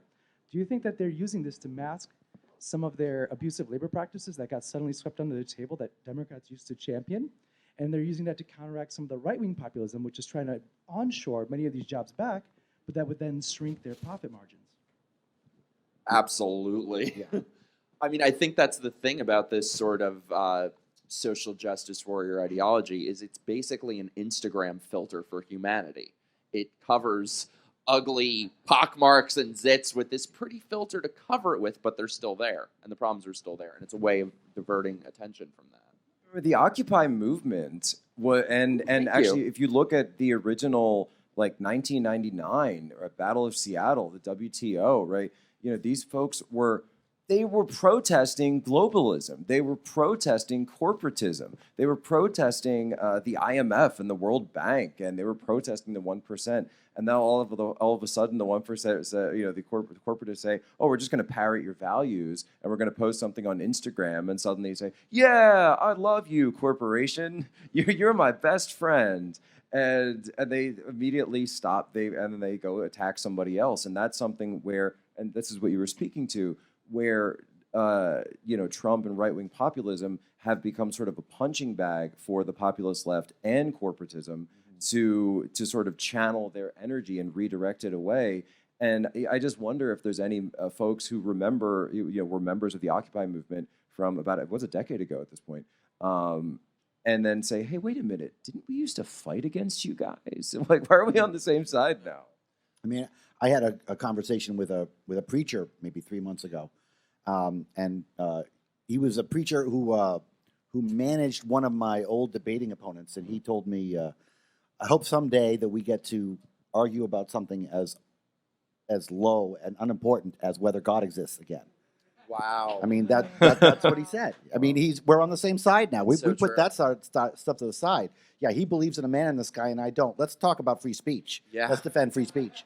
Do you think that they're using this to mask some of their abusive labor practices that got suddenly swept under the table that Democrats used to champion? And they're using that to counteract some of the right-wing populism, which is trying to onshore many of these jobs back, but that would then shrink their profit margins. Absolutely. Yeah. I mean, I think that's the thing about this sort of social justice warrior ideology is it's basically an Instagram filter for humanity. It covers ugly pockmarks and zits with this pretty filter to cover it with, but they're still there, and the problems are still there, and it's a way of diverting attention from that. The Occupy movement, and actually, if you look at the original, like 1999 or Battle of Seattle, the WTO, right? These folks were protesting globalism. They were protesting corporatism. They were protesting the IMF and the World Bank, and they were protesting the 1%. And now all of a sudden, the 1%, the corporatists say, "Oh, we're just going to parrot your values, and we're going to post something on Instagram." And suddenly say, "Yeah, I love you, corporation. You're my best friend." And they immediately stop. And then they go attack somebody else. And that's something where, and this is what you were speaking to, where Trump and right-wing populism have become sort of a punching bag for the populist left and corporatism to sort of channel their energy and redirect it away. And I just wonder if there's any folks who remember, were members of the Occupy movement from about, it was a decade ago at this point, and then say, "Hey, wait a minute, didn't we used to fight against you guys? Like, why are we on the same side now?" I mean, I had a conversation with a preacher maybe 3 months ago, and he was a preacher who managed one of my old debating opponents, and he told me, "I hope someday that we get to argue about something as low and unimportant as whether God exists again." Wow. I mean, that's what he said. I mean, we're on the same side now. We So put true. that stuff to the side. Yeah, he believes in a man in the sky, and I don't. Let's talk about free speech. Yeah. Let's defend free speech.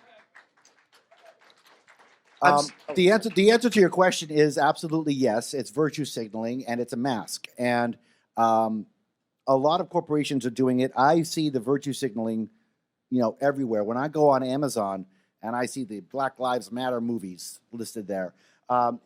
I'm The answer to your question is absolutely yes. It's virtue signaling, and it's a mask. And a lot of corporations are doing it. I see the virtue signaling, everywhere. When I go on Amazon and I see the Black Lives Matter movies listed there,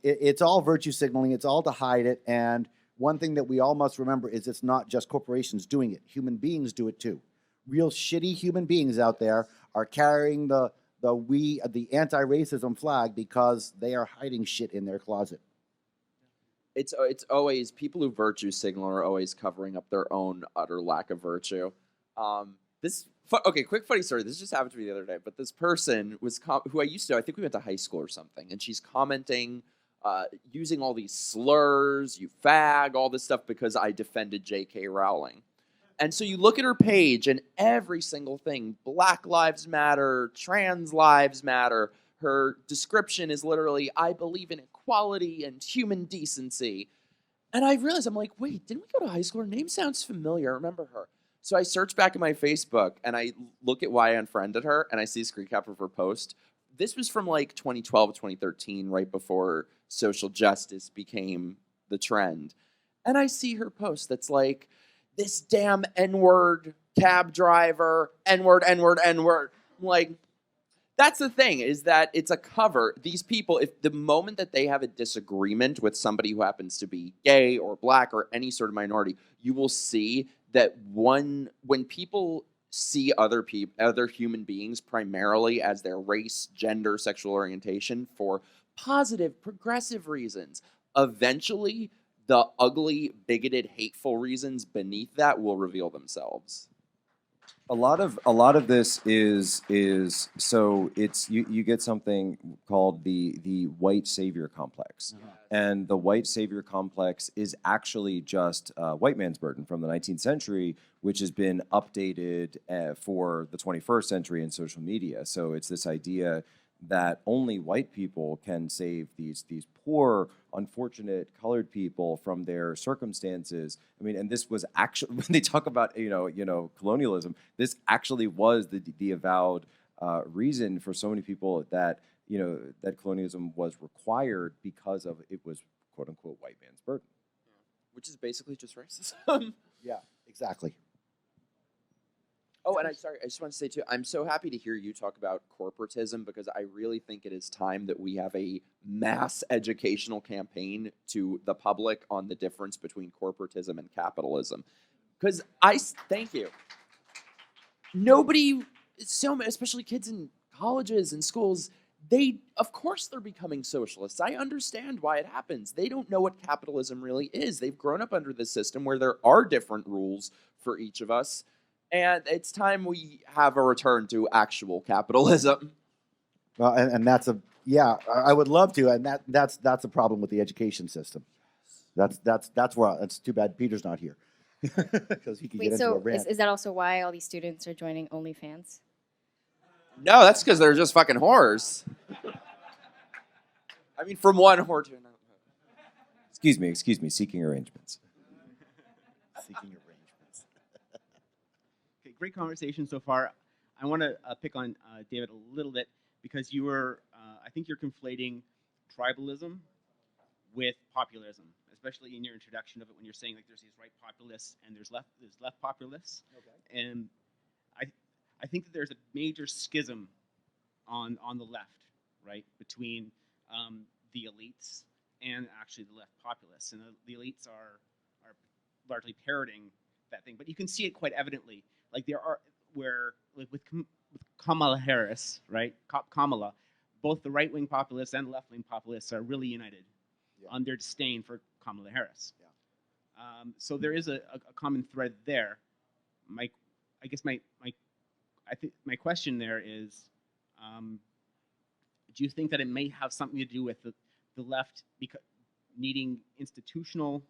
it's all virtue signaling. It's all to hide it. And one thing that we all must remember is it's not just corporations doing it. Human beings do it too. Real shitty human beings out there are carrying the anti-racism flag because they are hiding shit in their closet. It's always people who virtue signal are always covering up their own utter lack of virtue. Quick funny story. This just happened to me the other day. But this person was who I used to. I think we went to high school or something, and she's commenting, using all these slurs, "you fag," all this stuff because I defended J.K. Rowling. And so you look at her page, and every single thing: Black Lives Matter, Trans Lives Matter. Her description is literally, "I believe in equality and human decency." And I realized, I'm like, wait, didn't we go to high school? Her name sounds familiar. I remember her. So I search back at my Facebook, and I look at why I unfriended her, and I see a screen cap of her post. This was from like 2012, 2013, right before social justice became the trend. And I see her post that's like, "This damn N-word cab driver, N-word, N-word, N-word." I'm like, That's the thing, is that it's a cover. These people, if the moment that they have a disagreement with somebody who happens to be gay or black or any sort of minority, you will see that when people see other human beings primarily as their race, gender, sexual orientation for positive, progressive reasons, eventually the ugly, bigoted, hateful reasons beneath that will reveal themselves. A lot of this is so it's you get something called the white savior complex, and the white savior complex is actually just white man's burden from the 19th century, which has been updated for the 21st century in social media. So it's this idea that only white people can save these poor, unfortunate colored people from their circumstances. I mean, and this was actually, when they talk about colonialism, this actually was the avowed reason for so many people that that colonialism was required, because of it was quote unquote white man's burden, Which is basically just racism. Yeah, exactly. Oh, and I just want to say too, I'm so happy to hear you talk about corporatism, because I really think it is time that we have a mass educational campaign to the public on the difference between corporatism and capitalism. Because thank you. Nobody, especially kids in colleges and schools, of course they're becoming socialists. I understand why it happens. They don't know what capitalism really is. They've grown up under this system where there are different rules for each of us. And it's time we have a return to actual capitalism. Well, and that's I would love to, and that's a problem with the education system. That's where it's too bad Peter's not here, because he could get Wait, into a so rant. is that also why all these students are joining OnlyFans? No, that's because they're just fucking whores. I mean, from one whore to another. excuse me, seeking arrangements. Seeking arrangements. Okay, great conversation so far. I want to pick on David a little bit, because you were, I think you're conflating tribalism with populism, especially in your introduction of it, when you're saying like there's these right populists and there's left populists. Okay. And I think that there's a major schism on the left, right, between the elites and actually the left populists, and the elites are largely parroting that thing, but you can see it quite evidently. Like there are with Kamala Harris, right? Kamala, both the right-wing populists and left-wing populists are really united on their disdain for Kamala Harris. Yeah. So there is a common thread there. My question there is, do you think that it may have something to do with the left needing institutional?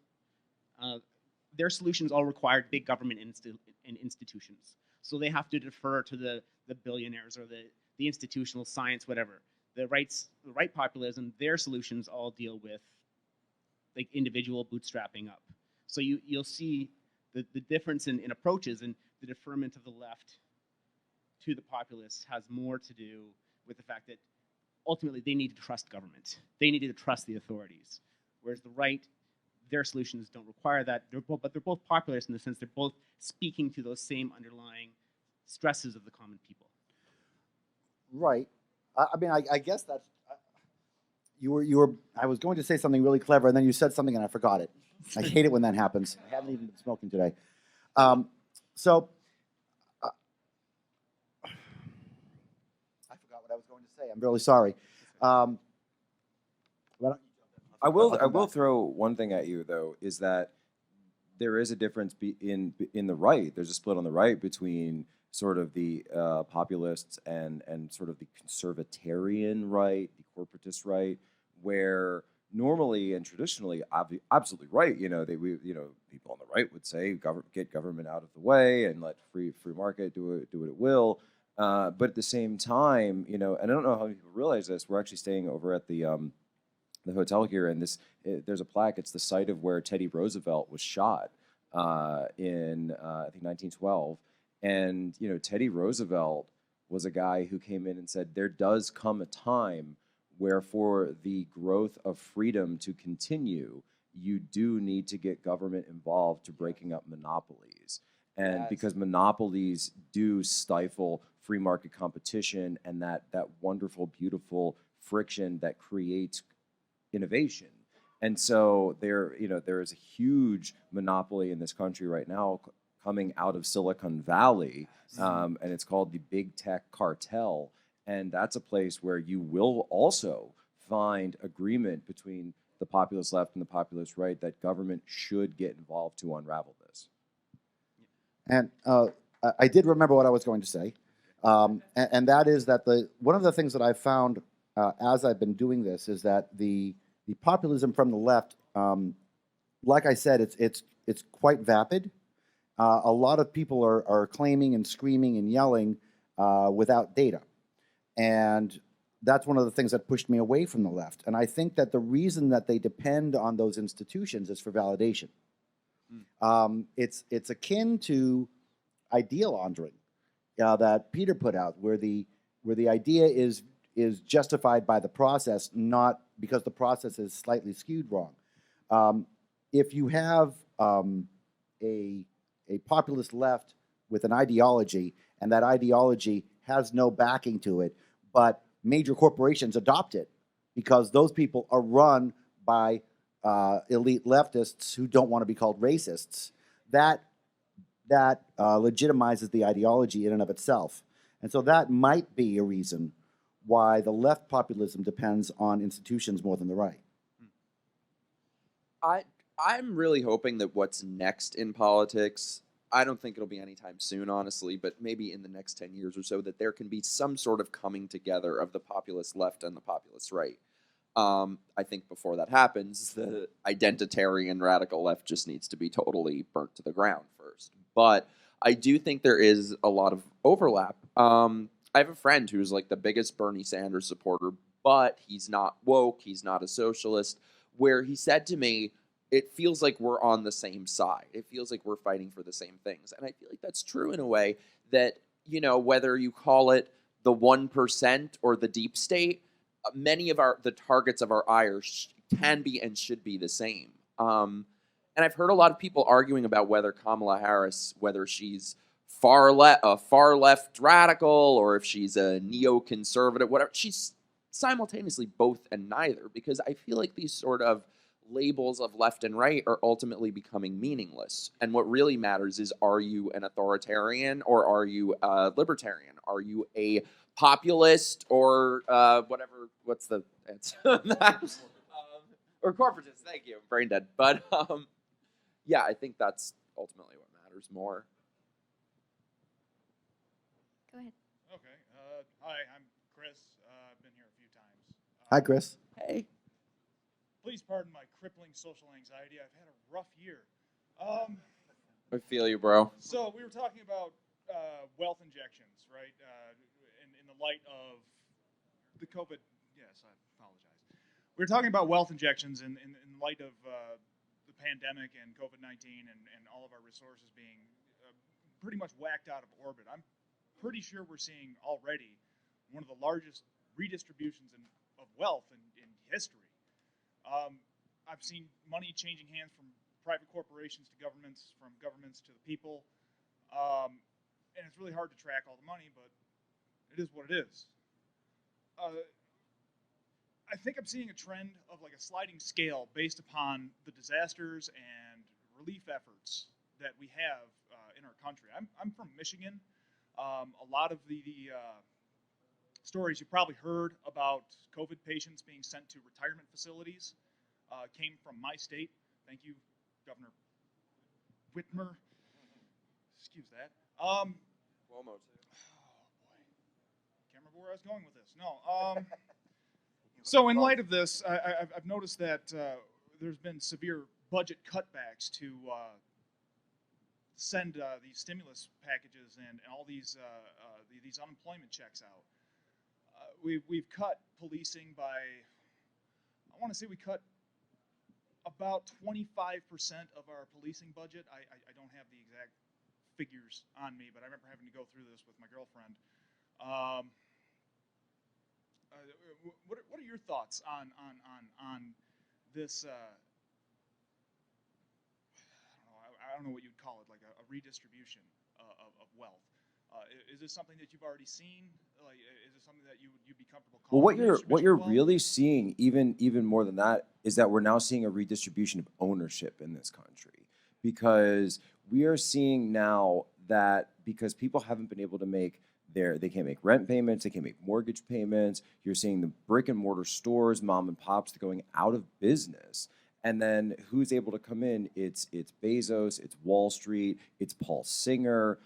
Their solutions all required big government and institutions. So they have to defer to the billionaires or the institutional science, whatever. The right populism, their solutions all deal with like individual bootstrapping up. So you'll see the difference in approaches, and the deferment of the left to the populists has more to do with the fact that ultimately they need to trust government. They need to trust the authorities. Whereas the right, their solutions don't require that. But they're both populist in the sense they're both speaking to those same underlying stresses of the common people. Right. I mean, I guess that's you were. I was going to say something really clever, and then you said something, and I forgot it. I hate it when that happens. I haven't even been smoking today. So I forgot what I was going to say. I'm really sorry. I will throw one thing at you, though, is that there is a difference in the right. There's a split on the right between sort of the populists and sort of the conservatarian right, the corporatist right, where normally and traditionally, absolutely right. People on the right would say, get government out of the way and let free market do what it will. But at the same time, and I don't know how many people realize this. We're actually staying over at the hotel here, and there's a plaque. It's the site of where Teddy Roosevelt was shot in I think 1912. And Teddy Roosevelt was a guy who came in and said, there does come a time where for the growth of freedom to continue, you do need to get government involved to breaking up monopolies. And Yes. because monopolies do stifle free market competition and that wonderful, beautiful friction that creates innovation. And so there is a huge monopoly in this country right now coming out of Silicon Valley, and it's called the big tech cartel. And that's a place where you will also find agreement between the populist left and the populist right that government should get involved to unravel this. And I did remember what I was going to say, and that is that one of the things that I've found as I've been doing this is that the populism from the left, like I said, it's quite vapid. A lot of people are claiming and screaming and yelling without data, and that's one of the things that pushed me away from the left. And I think that the reason that they depend on those institutions is for validation. It's akin to idea laundering that Peter put out, where the idea is justified by the process, not because the process is slightly skewed wrong. If you have a populist left with an ideology, and that ideology has no backing to it, but major corporations adopt it because those people are run by elite leftists who don't want to be called racists, that legitimizes the ideology in and of itself. And so that might be a reason why the left populism depends on institutions more than the right. I'm really hoping that what's next in politics, I don't think it'll be anytime soon, honestly, but maybe in the next 10 years or so, that there can be some sort of coming together of the populist left and the populist right. I think before that happens, the identitarian radical left just needs to be totally burnt to the ground first. But I do think there is a lot of overlap. I have a friend who's like the biggest Bernie Sanders supporter, but he's not woke, he's not a socialist, where he said to me, it feels like we're on the same side. It feels like we're fighting for the same things. And I feel like that's true in a way that, you know, whether you call it the 1% or the deep state, many of the targets of our ire can be and should be the same. And I've heard a lot of people arguing about whether Kamala Harris, whether she's a far left radical or if she's a neoconservative, whatever. She's simultaneously both and neither, because I feel like these sort of labels of left and right are ultimately becoming meaningless. And what really matters is, are you an authoritarian or are you a libertarian? Are you a populist or whatever? What's the answer? Or corporatist? Thank you. I'm brain dead. But yeah, I think that's ultimately what matters more. Go ahead. Okay. Hi, I'm Chris. I've been here a few times. Hi, Chris. Hey. Please pardon my crippling social anxiety. I've had a rough year. I feel you, bro. So we were talking about wealth injections, right? In the light of the COVID. Yes, I apologize. We were talking about wealth injections in light of the pandemic and COVID-19 and all of our resources being pretty much whacked out of orbit. I'm pretty sure we're seeing already one of the largest redistributions of wealth in history. I've seen money changing hands from private corporations to governments, from governments to the people, and it's really hard to track all the money, but it is what it is. I think I'm seeing a trend of like a sliding scale based upon the disasters and relief efforts that we have in our country. I'm from Michigan. A lot of the stories you probably heard about COVID patients being sent to retirement facilities came from my state. Thank you, Governor Whitmer. Excuse that. Cuomo, too. Oh, boy. Can't remember where I was going with this. No. So in light of this, I've noticed that there's been severe budget cutbacks to send these stimulus packages and all these unemployment checks out. We've cut policing by, I want to say we cut about 25% of our policing budget. I don't have the exact figures on me, but I remember having to go through this with my girlfriend. What are your thoughts on this? I don't don't know what you'd call it, like a redistribution of wealth. Is this something that you've already seen? Like, is it something that you'd be comfortable calling? Well, what you're redistribution of wealth? really seeing, even more than that, is that we're now seeing a redistribution of ownership in this country, because we are seeing now that because people haven't been able to make they can't make rent payments, they can't make mortgage payments. You're seeing the brick and mortar stores, mom and pops, going out of business. And then who's able to come in? It's Bezos, it's Wall Street, it's Paul Singer,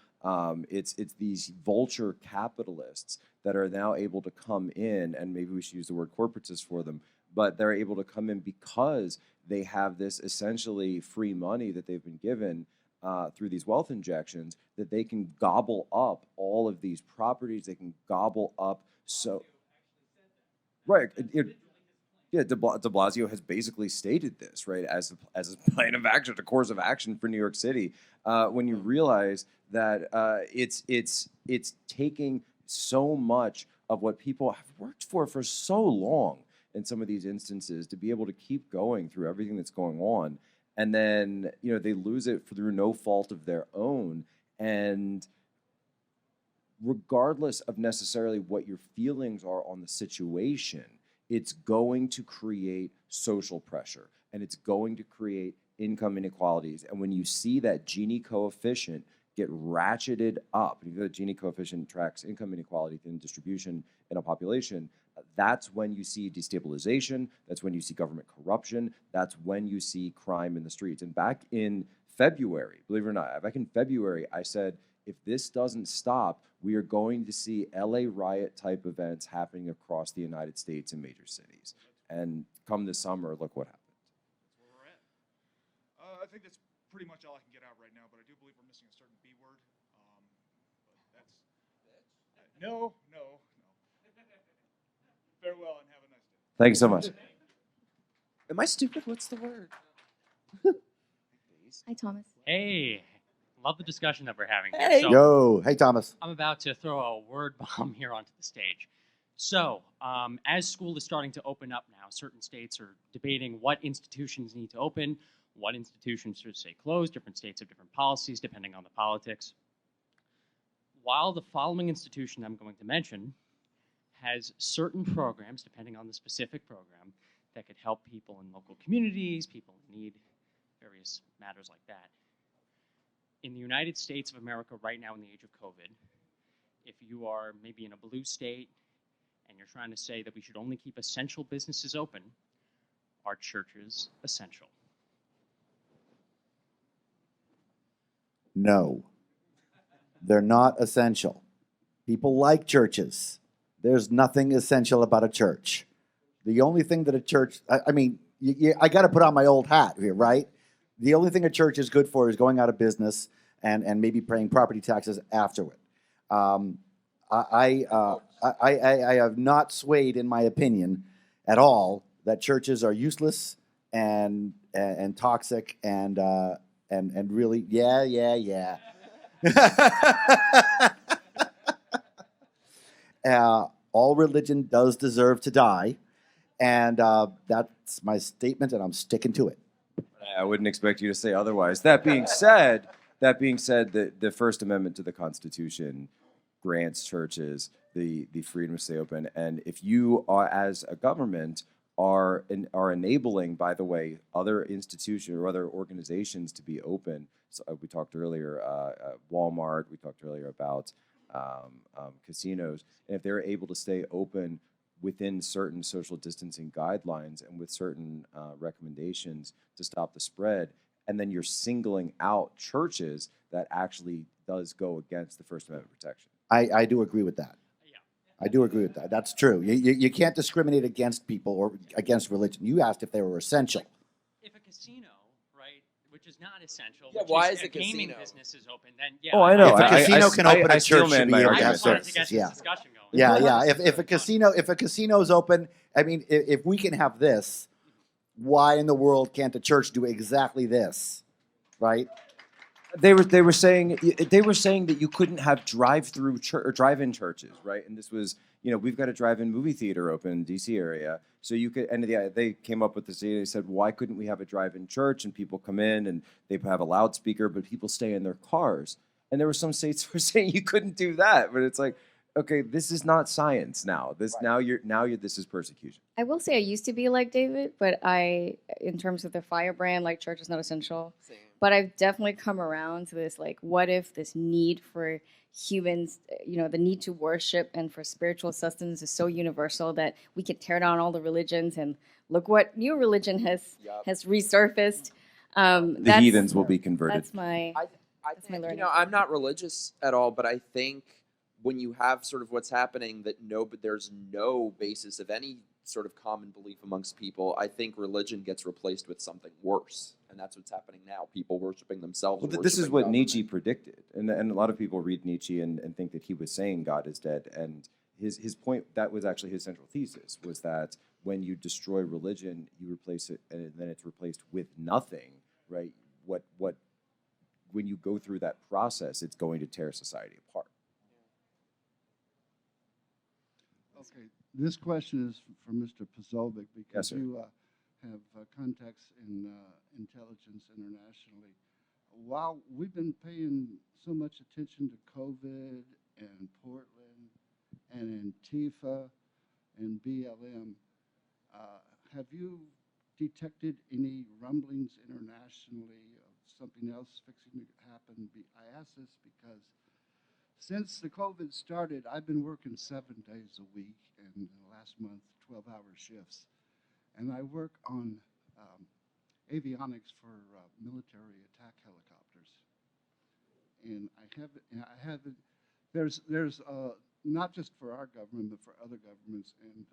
it's these vulture capitalists that are now able to come in, and maybe we should use the word corporatist for them, but they're able to come in because they have this essentially free money that they've been given through these wealth injections, that they can gobble up all of these properties. They can gobble up right. Yeah, de Blasio has basically stated this, right, as a plan of action, a course of action for New York City. When you realize that it's taking so much of what people have worked for so long in some of these instances to be able to keep going through everything that's going on, and then they lose it through no fault of their own. And regardless of necessarily what your feelings are on the situation, it's going to create social pressure, and it's going to create income inequalities. And when you see that Gini coefficient get ratcheted up, and the Gini coefficient tracks income inequality and distribution in a population, that's when you see destabilization, that's when you see government corruption, that's when you see crime in the streets. And back in February, believe it or not, back in February, I said, if this doesn't stop, we are going to see LA riot type events happening across the United States in major cities. And come this summer, look what happened. That's where we're at. I think that's pretty much all I can get out right now, but I do believe we're missing a certain B word. But that's no. Farewell and have a nice day. Thank you so much. Am I stupid? What's the word? Hi, Thomas. Hey, love the discussion that we're having here. Hey. So Yo, hey Thomas. I'm about to throw a word bomb here onto the stage. So, as school is starting to open up now, certain states are debating what institutions need to open, what institutions should stay closed. Different states have different policies depending on the politics. While the following institution I'm going to mention has certain programs, depending on the specific program, that could help people in local communities, people in need, various matters like that. In the United States of America right now in the age of COVID, if you are maybe in a blue state and you're trying to say that we should only keep essential businesses open, are churches essential? No, they're not essential. People like churches. There's nothing essential about a church. The only thing that a church, I got to put on my old hat here, right? The only thing a church is good for is going out of business and maybe paying property taxes afterward. I have not swayed in my opinion at all that churches are useless and toxic and really, yeah. All religion does deserve to die, and that's my statement, and I'm sticking to it. I wouldn't expect you to say otherwise. That being said, the First Amendment to the Constitution grants churches the freedom to stay open. And if you are, as a government, are enabling, by the way, other institutions or other organizations to be open. So we talked earlier, Walmart. We talked earlier about casinos. And if they're able to stay open within certain social distancing guidelines and with certain recommendations to stop the spread, and then you're singling out churches, that actually does go against the First Amendment protection. I do agree with that. Yeah. I do agree with that. That's true. You can't discriminate against people or against religion. You asked if they were essential. If a casino, right, which is not essential, Yeah, which why is is a gaming casino? business is open, then yeah. Oh, I know. If a casino I can open, a still church should man be my able I to have just wanted to services. get Yeah. this discussion going. Yeah. If a casino's open, I mean, if we can have this, why in the world can't the church do exactly this, right? They were saying that you couldn't have drive-in churches, right? And this was, we've got a drive-in movie theater open in DC area, so you could. And they came up with this idea. They said, why couldn't we have a drive-in church and people come in and they have a loudspeaker, but people stay in their cars? And there were some states that were saying you couldn't do that, but it's like, okay, this is not science now. This this is persecution. I will say I used to be like David, but in terms of the firebrand, like church is not essential. Same. But I've definitely come around to this, like, what if this need for humans, the need to worship and for spiritual sustenance is so universal that we could tear down all the religions and look what new religion has resurfaced. The heathens will be converted. That's my. I That's my think, learning. I'm not religious at all, but I think when you have sort of what's happening but there's no basis of any sort of common belief amongst people, I think religion gets replaced with something worse. And that's what's happening now. People worshiping themselves. Well, this is what government. Nietzsche predicted. And a lot of people read Nietzsche and think that he was saying God is dead. And his point, that was actually his central thesis, was that when you destroy religion, you replace it, and then it's replaced with nothing, right? When you go through that process, it's going to tear society apart. Okay, this question is for Mr. Posobiec because Yes, sir. you have contacts in intelligence internationally. While we've been paying so much attention to COVID and Portland and Antifa and BLM, have you detected any rumblings internationally of something else fixing to happen? I ask this because since the COVID started, I've been working 7 days a week, and last month, 12-hour shifts. And I work on avionics for military attack helicopters. And I have there's not just for our government, but for other governments. And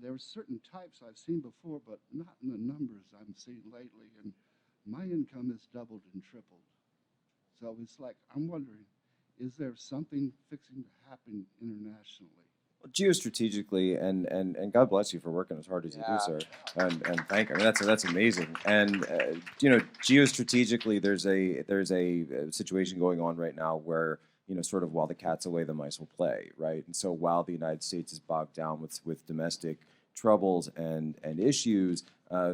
there are certain types I've seen before, but not in the numbers I'm seeing lately. And my income has doubled and tripled. So it's like, I'm wondering, is there something fixing to happen internationally? Geostrategically, and God bless you for working as hard as you do, sir. And thank you. I mean, that's amazing. And geostrategically, there's a situation going on right now where sort of while the cat's away, the mice will play, right? And so while the United States is bogged down with domestic troubles and issues,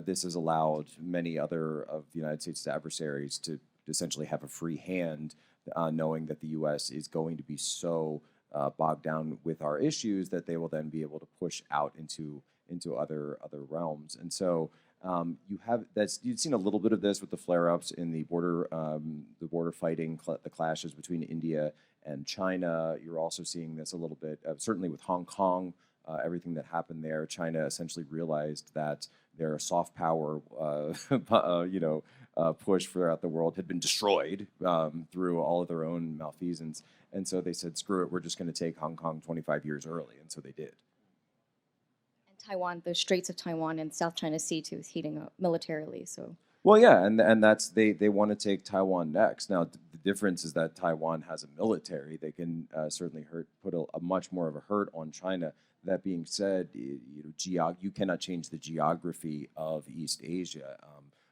this has allowed many other of the United States' adversaries to essentially have a free hand, knowing that the U.S. is going to be so bogged down with our issues that they will then be able to push out into other realms. And so you've seen a little bit of this with the flare-ups in the border fighting, the clashes between India and China. You're also seeing this a little bit, certainly with Hong Kong, everything that happened there. China essentially realized that their soft power, push throughout the world had been destroyed through all of their own malfeasance. And so they said, screw it, we're just going to take Hong Kong 25 years early. And so they did. And Taiwan, the Straits of Taiwan and South China Sea too is heating up militarily. So. Well, yeah, and that's they want to take Taiwan next. Now, the difference is that Taiwan has a military. They can certainly put a much more of a hurt on China. That being said, you cannot change the geography of East Asia.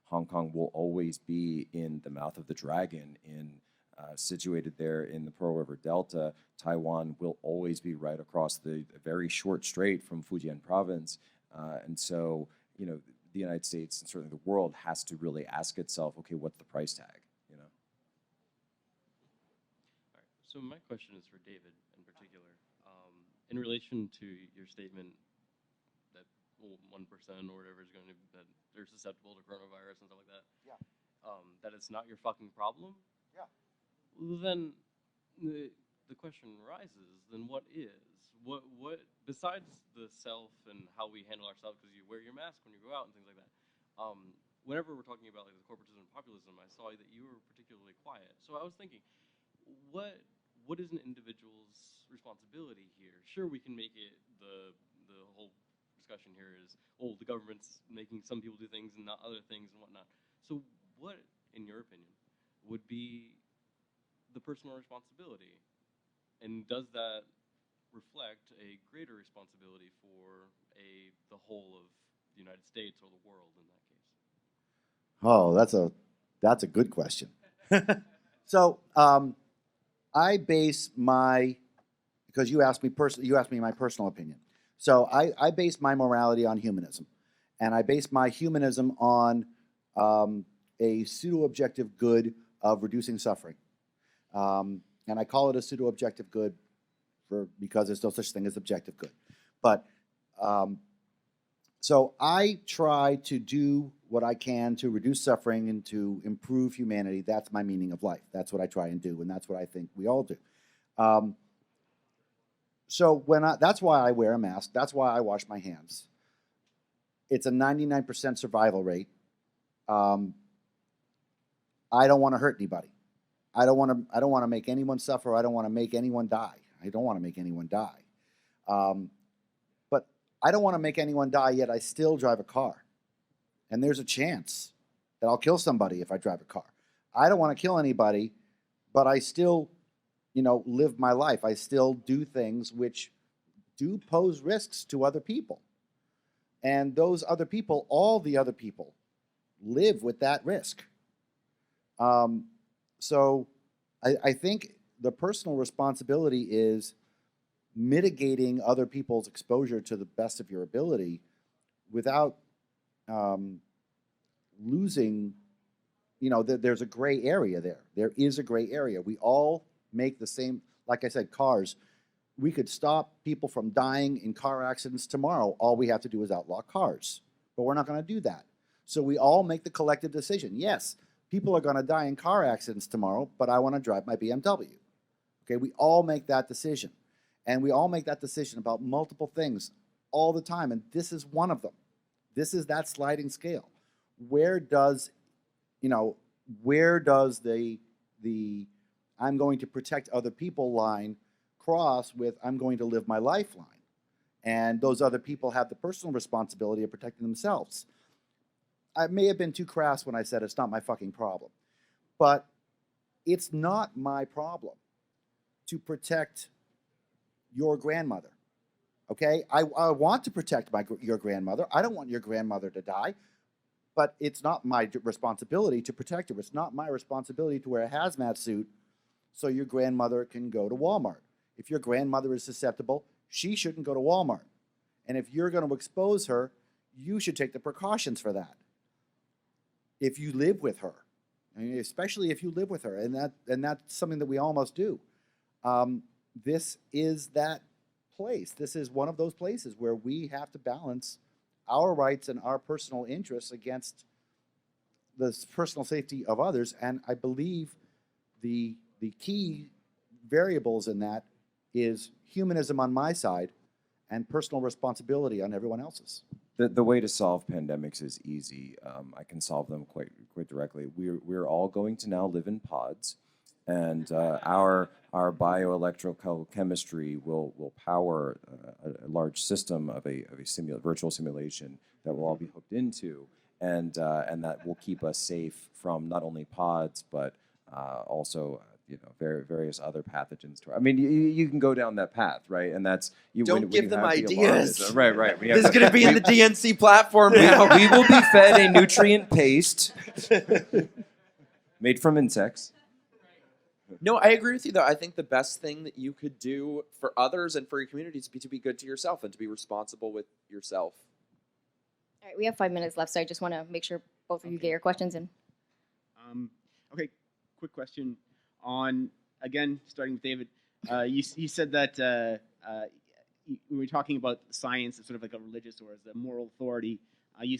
Hong Kong will always be in the mouth of the dragon, situated there in the Pearl River Delta. Taiwan will always be right across the very short strait from Fujian province. And so, the United States and certainly the world has to really ask itself, okay, what's the price tag? All right. So my question is for David in particular. In relation to your statement that 1% or whatever is going to that they're susceptible to coronavirus and stuff like that. Yeah. That it's not your fucking problem. Yeah. Well, then the question arises: then what is? What besides the self and how we handle ourselves, because you wear your mask when you go out and things like that. Whenever we're talking about like the corporatism and populism, I saw that you were particularly quiet. So I was thinking, what is an individual's responsibility here? Sure, we can make it the whole discussion here is, the government's making some people do things and not other things and whatnot. So what, in your opinion, would be the personal responsibility? And does that reflect a greater responsibility for the whole of the United States or the world in that case? Oh, that's a That's a good question. So I base my, because you asked me my personal opinion. So I base my morality on humanism, and I base my humanism on a pseudo-objective good of reducing suffering, and I call it a pseudo-objective good because there's no such thing as objective good. But so I try to do what I can to reduce suffering and to improve humanity. That's my meaning of life. That's what I try and do, and that's what I think we all do. So that's why I wear a mask. That's why I wash my hands. It's a 99% survival rate. I don't want to hurt anybody. I don't want to make anyone suffer. I don't want to make anyone die. I don't want to make anyone die. But I don't want to make anyone die, yet I still drive a car. And there's a chance that I'll kill somebody if I drive a car. I don't want to kill anybody, but I still, live my life. I still do things which do pose risks to other people. And those other people, all the other people, live with that risk. So I think the personal responsibility is mitigating other people's exposure to the best of your ability without losing, there's a gray area there. There is a gray area. We all make the same, like I said, cars. We could stop people from dying in car accidents tomorrow. All we have to do is outlaw cars. But we're not going to do that. So we all make the collective decision. Yes, people are going to die in car accidents tomorrow, but I want to drive my BMW. Okay, we all make that decision. And we all make that decision about multiple things all the time. And this is one of them. This is that sliding scale. Where does the I'm going to protect other people line cross with I'm going to live my life line? And those other people have the personal responsibility of protecting themselves. I may have been too crass when I said it's not my fucking problem. But it's not my problem to protect your grandmother. Okay? I want to protect your grandmother. I don't want your grandmother to die. But it's not my responsibility to protect her. It's not my responsibility to wear a hazmat suit so your grandmother can go to Walmart. If your grandmother is susceptible, she shouldn't go to Walmart. And if you're going to expose her, you should take the precautions for that. If you live with her, especially if you live with her, and that's something that we all must do. This is that place. This is one of those places where we have to balance our rights and our personal interests against the personal safety of others. And I believe the key variables in that is humanism on my side and personal responsibility on everyone else's. The way to solve pandemics is easy. I can solve them quite directly. We're all going to now live in pods, and our bioelectrochemistry will power a large system of a virtual simulation that we'll all be hooked into, and that will keep us safe from not only pods but also various other pathogens. I mean, you can go down that path, right? And that's Don't give them ideas. Right. This is going to be in the DNC platform now. We will be fed a nutrient paste made from insects. No, I agree with you, though. I think the best thing that you could do for others and for your community is to be good to yourself and to be responsible with yourself. All right, we have 5 minutes left, so I just want to make sure both of you get your questions in. Okay, quick question on, again, starting with David. You said that we were talking about science as sort of like a religious or as a moral authority. You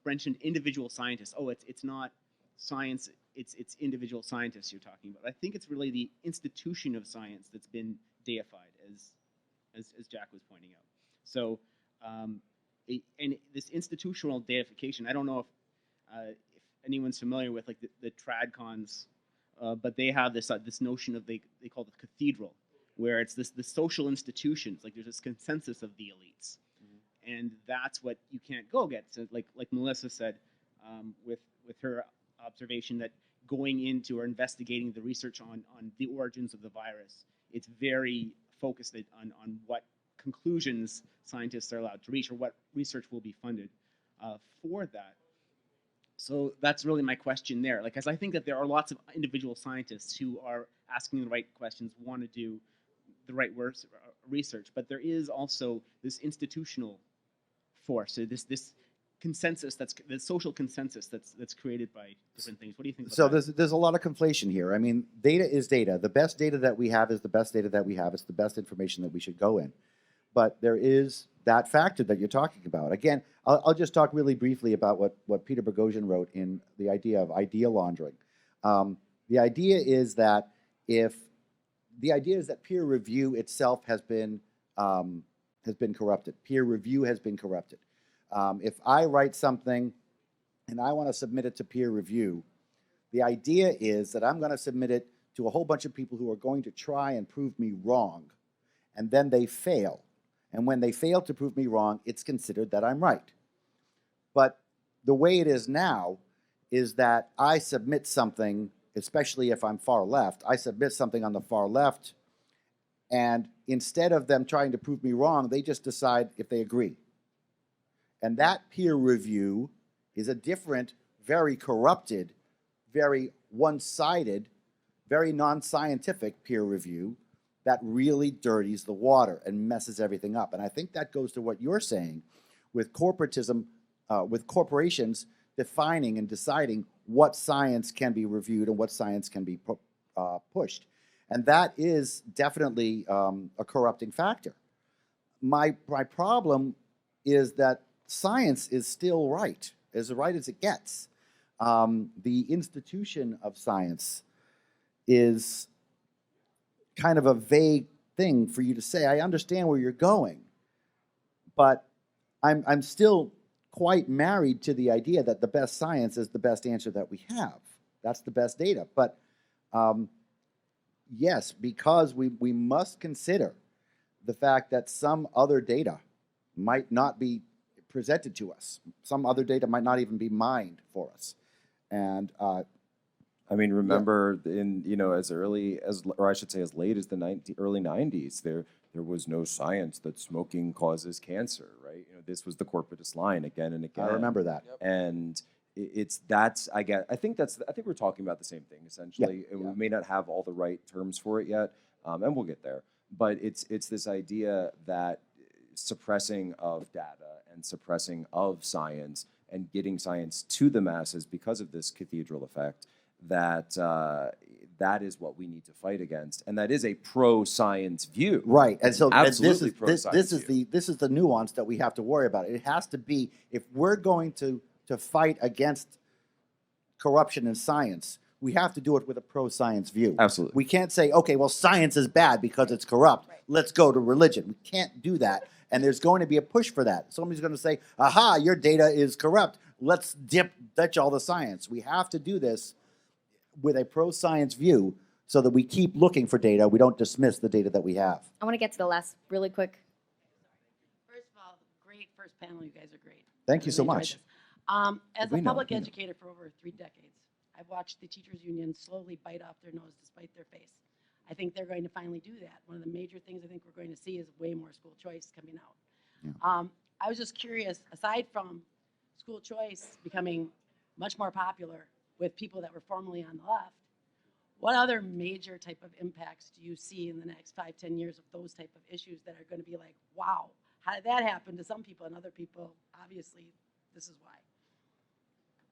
mentioned individual scientists. Oh, it's not science. It's individual scientists you're talking about. I think it's really the institution of science that's been deified, as Jack was pointing out. So, and this institutional deification, I don't know if anyone's familiar with like the tradcons, but they have this notion of they call it the cathedral, where it's the social institutions. Like there's this consensus of the elites, and that's what you can't go get. So like Melissa said, with her observation that going into or investigating the research on the origins of the virus, it's very focused on what conclusions scientists are allowed to reach or what research will be funded for that. So that's really my question there. Like, as I think that there are lots of individual scientists who are asking the right questions, want to do the right research, but there is also this institutional force. So this consensus, that's the social consensus that's created by different things. What do you think about So that? there's a lot of conflation here. I mean, data is data. The best data that we have is the best data that we have. It's the best information that we should go in. But there is that factor that you're talking about. Again, I'll just talk really briefly about what Peter Boghossian wrote in the idea of idea laundering. The idea is that peer review itself has been corrupted. Peer review has been corrupted. If I write something and I want to submit it to peer review, the idea is that I'm going to submit it to a whole bunch of people who are going to try and prove me wrong, and then they fail. And when they fail to prove me wrong, it's considered that I'm right. But the way it is now is that I submit something, especially if I'm far left, I submit something on the far left, and instead of them trying to prove me wrong, they just decide if they agree. And that peer review is a different, very corrupted, very one-sided, very non-scientific peer review that really dirties the water and messes everything up. And I think that goes to what you're saying with corporatism, with corporations defining and deciding what science can be reviewed and what science can be pushed. And that is definitely a corrupting factor. My problem is that science is still right as it gets. The institution of science is kind of a vague thing for you to say. I understand where you're going, but I'm still quite married to the idea that the best science is the best answer that we have. That's the best data. But yes, because we must consider the fact that some other data might not be presented to us. Some other data might not even be mined for us. And I mean, remember in, as early as, or I should say as late as the early 90s, there was no science that smoking causes cancer, right? This was the corporatist line again and again. I remember that. And I think we're talking about the same thing essentially. And we may not have all the right terms for it yet, and we'll get there. But it's this idea that suppressing of data and suppressing of science and getting science to the masses because of this cathedral effect, that is what we need to fight against, and that is a pro-science view. Right, and so this is the nuance that we have to worry about. It has to be, if we're going to fight against corruption in science, we have to do it with a pro-science view. Absolutely. We can't say, okay, well, science is bad because it's corrupt. Right. Let's go to religion. We can't do that, and there's going to be a push for that. Somebody's going to say, aha, your data is corrupt. Let's ditch all the science. We have to do this with a pro-science view so that we keep looking for data. We don't dismiss the data that we have. I want to get to the last really quick. First of all, great first panel. You guys are great. Thank you so much. As a public educator for over 3 decades, I've watched the teachers union slowly bite off their nose to spite their face. I think they're going to finally do that. One of the major things I think we're going to see is way more school choice coming out. Yeah. I was just curious, aside from school choice becoming much more popular with people that were formerly on the left, what other major type of impacts do you see in the next 5-10 years of those type of issues that are going to be like, wow, how did that happen to some people, and other people, obviously, this is why?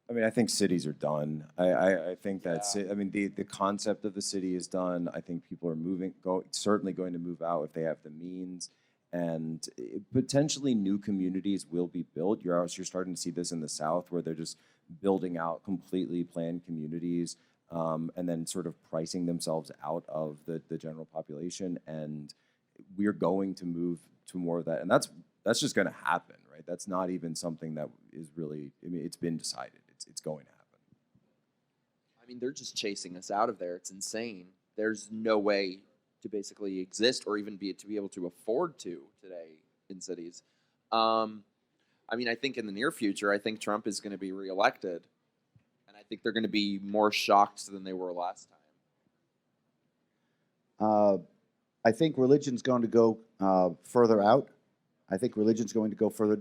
I mean, I think cities are done. I think that's it. I mean, the concept of the city is done. I think people are certainly going to move out if they have the means. And potentially new communities will be built. You're starting to see this in the South, where they're just building out completely planned communities and then sort of pricing themselves out of the general population. And we're going to move to more of that. And that's just going to happen, right? That's not even something that is really, I mean, it's been decided. It's going to happen. I mean, they're just chasing us out of there. It's insane. There's no way to basically exist or even to be able to afford to today in cities. I mean, I think in the near future, I think Trump is going to be reelected, and I think they're going to be more shocked than they were last time. I think religion's going to go further out. I think religion's going to go further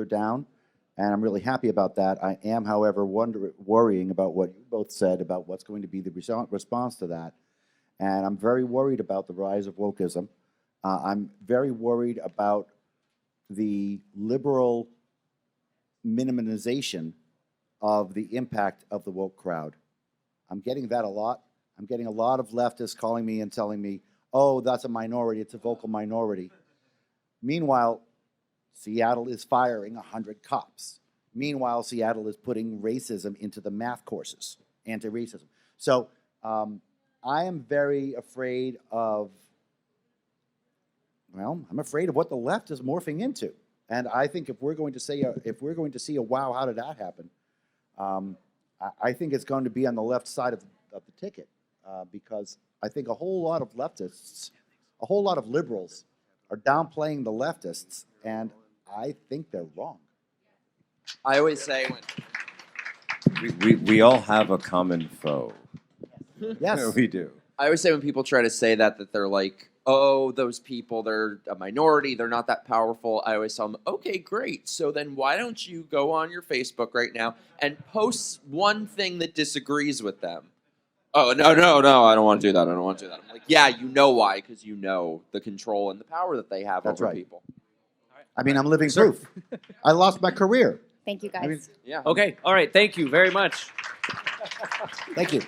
down. And I'm really happy about that. I am, however, worrying about what you both said about what's going to be the response to that. And I'm very worried about the rise of wokeism. I'm very worried about the liberal minimization of the impact of the woke crowd. I'm getting that a lot. I'm getting a lot of leftists calling me and telling me, oh, that's a minority, it's a vocal minority. Meanwhile, Seattle is firing 100 cops. Meanwhile, Seattle is putting racism into the math courses, anti-racism. So I am very afraid of, well, I'm afraid of what the left is morphing into. And I think if we're going to see a wow, how did that happen? I think it's going to be on the left side of the ticket because I think a whole lot of leftists, a whole lot of liberals are downplaying the leftists, and I think they're wrong. I always say We all have a common foe. Yes. We do. I always say when people try to say that they're like, oh, those people, they're a minority, they're not that powerful. I always tell them, okay, great. So then why don't you go on your Facebook right now and post one thing that disagrees with them? Oh, no, I don't want to do that. I don't want to do that. I'm like, yeah, you know why, because you know the control and the power that they have over people. I mean, I'm living proof. I lost my career. Thank you, guys. I mean, Yeah. Okay, all right, thank you very much. Thank you.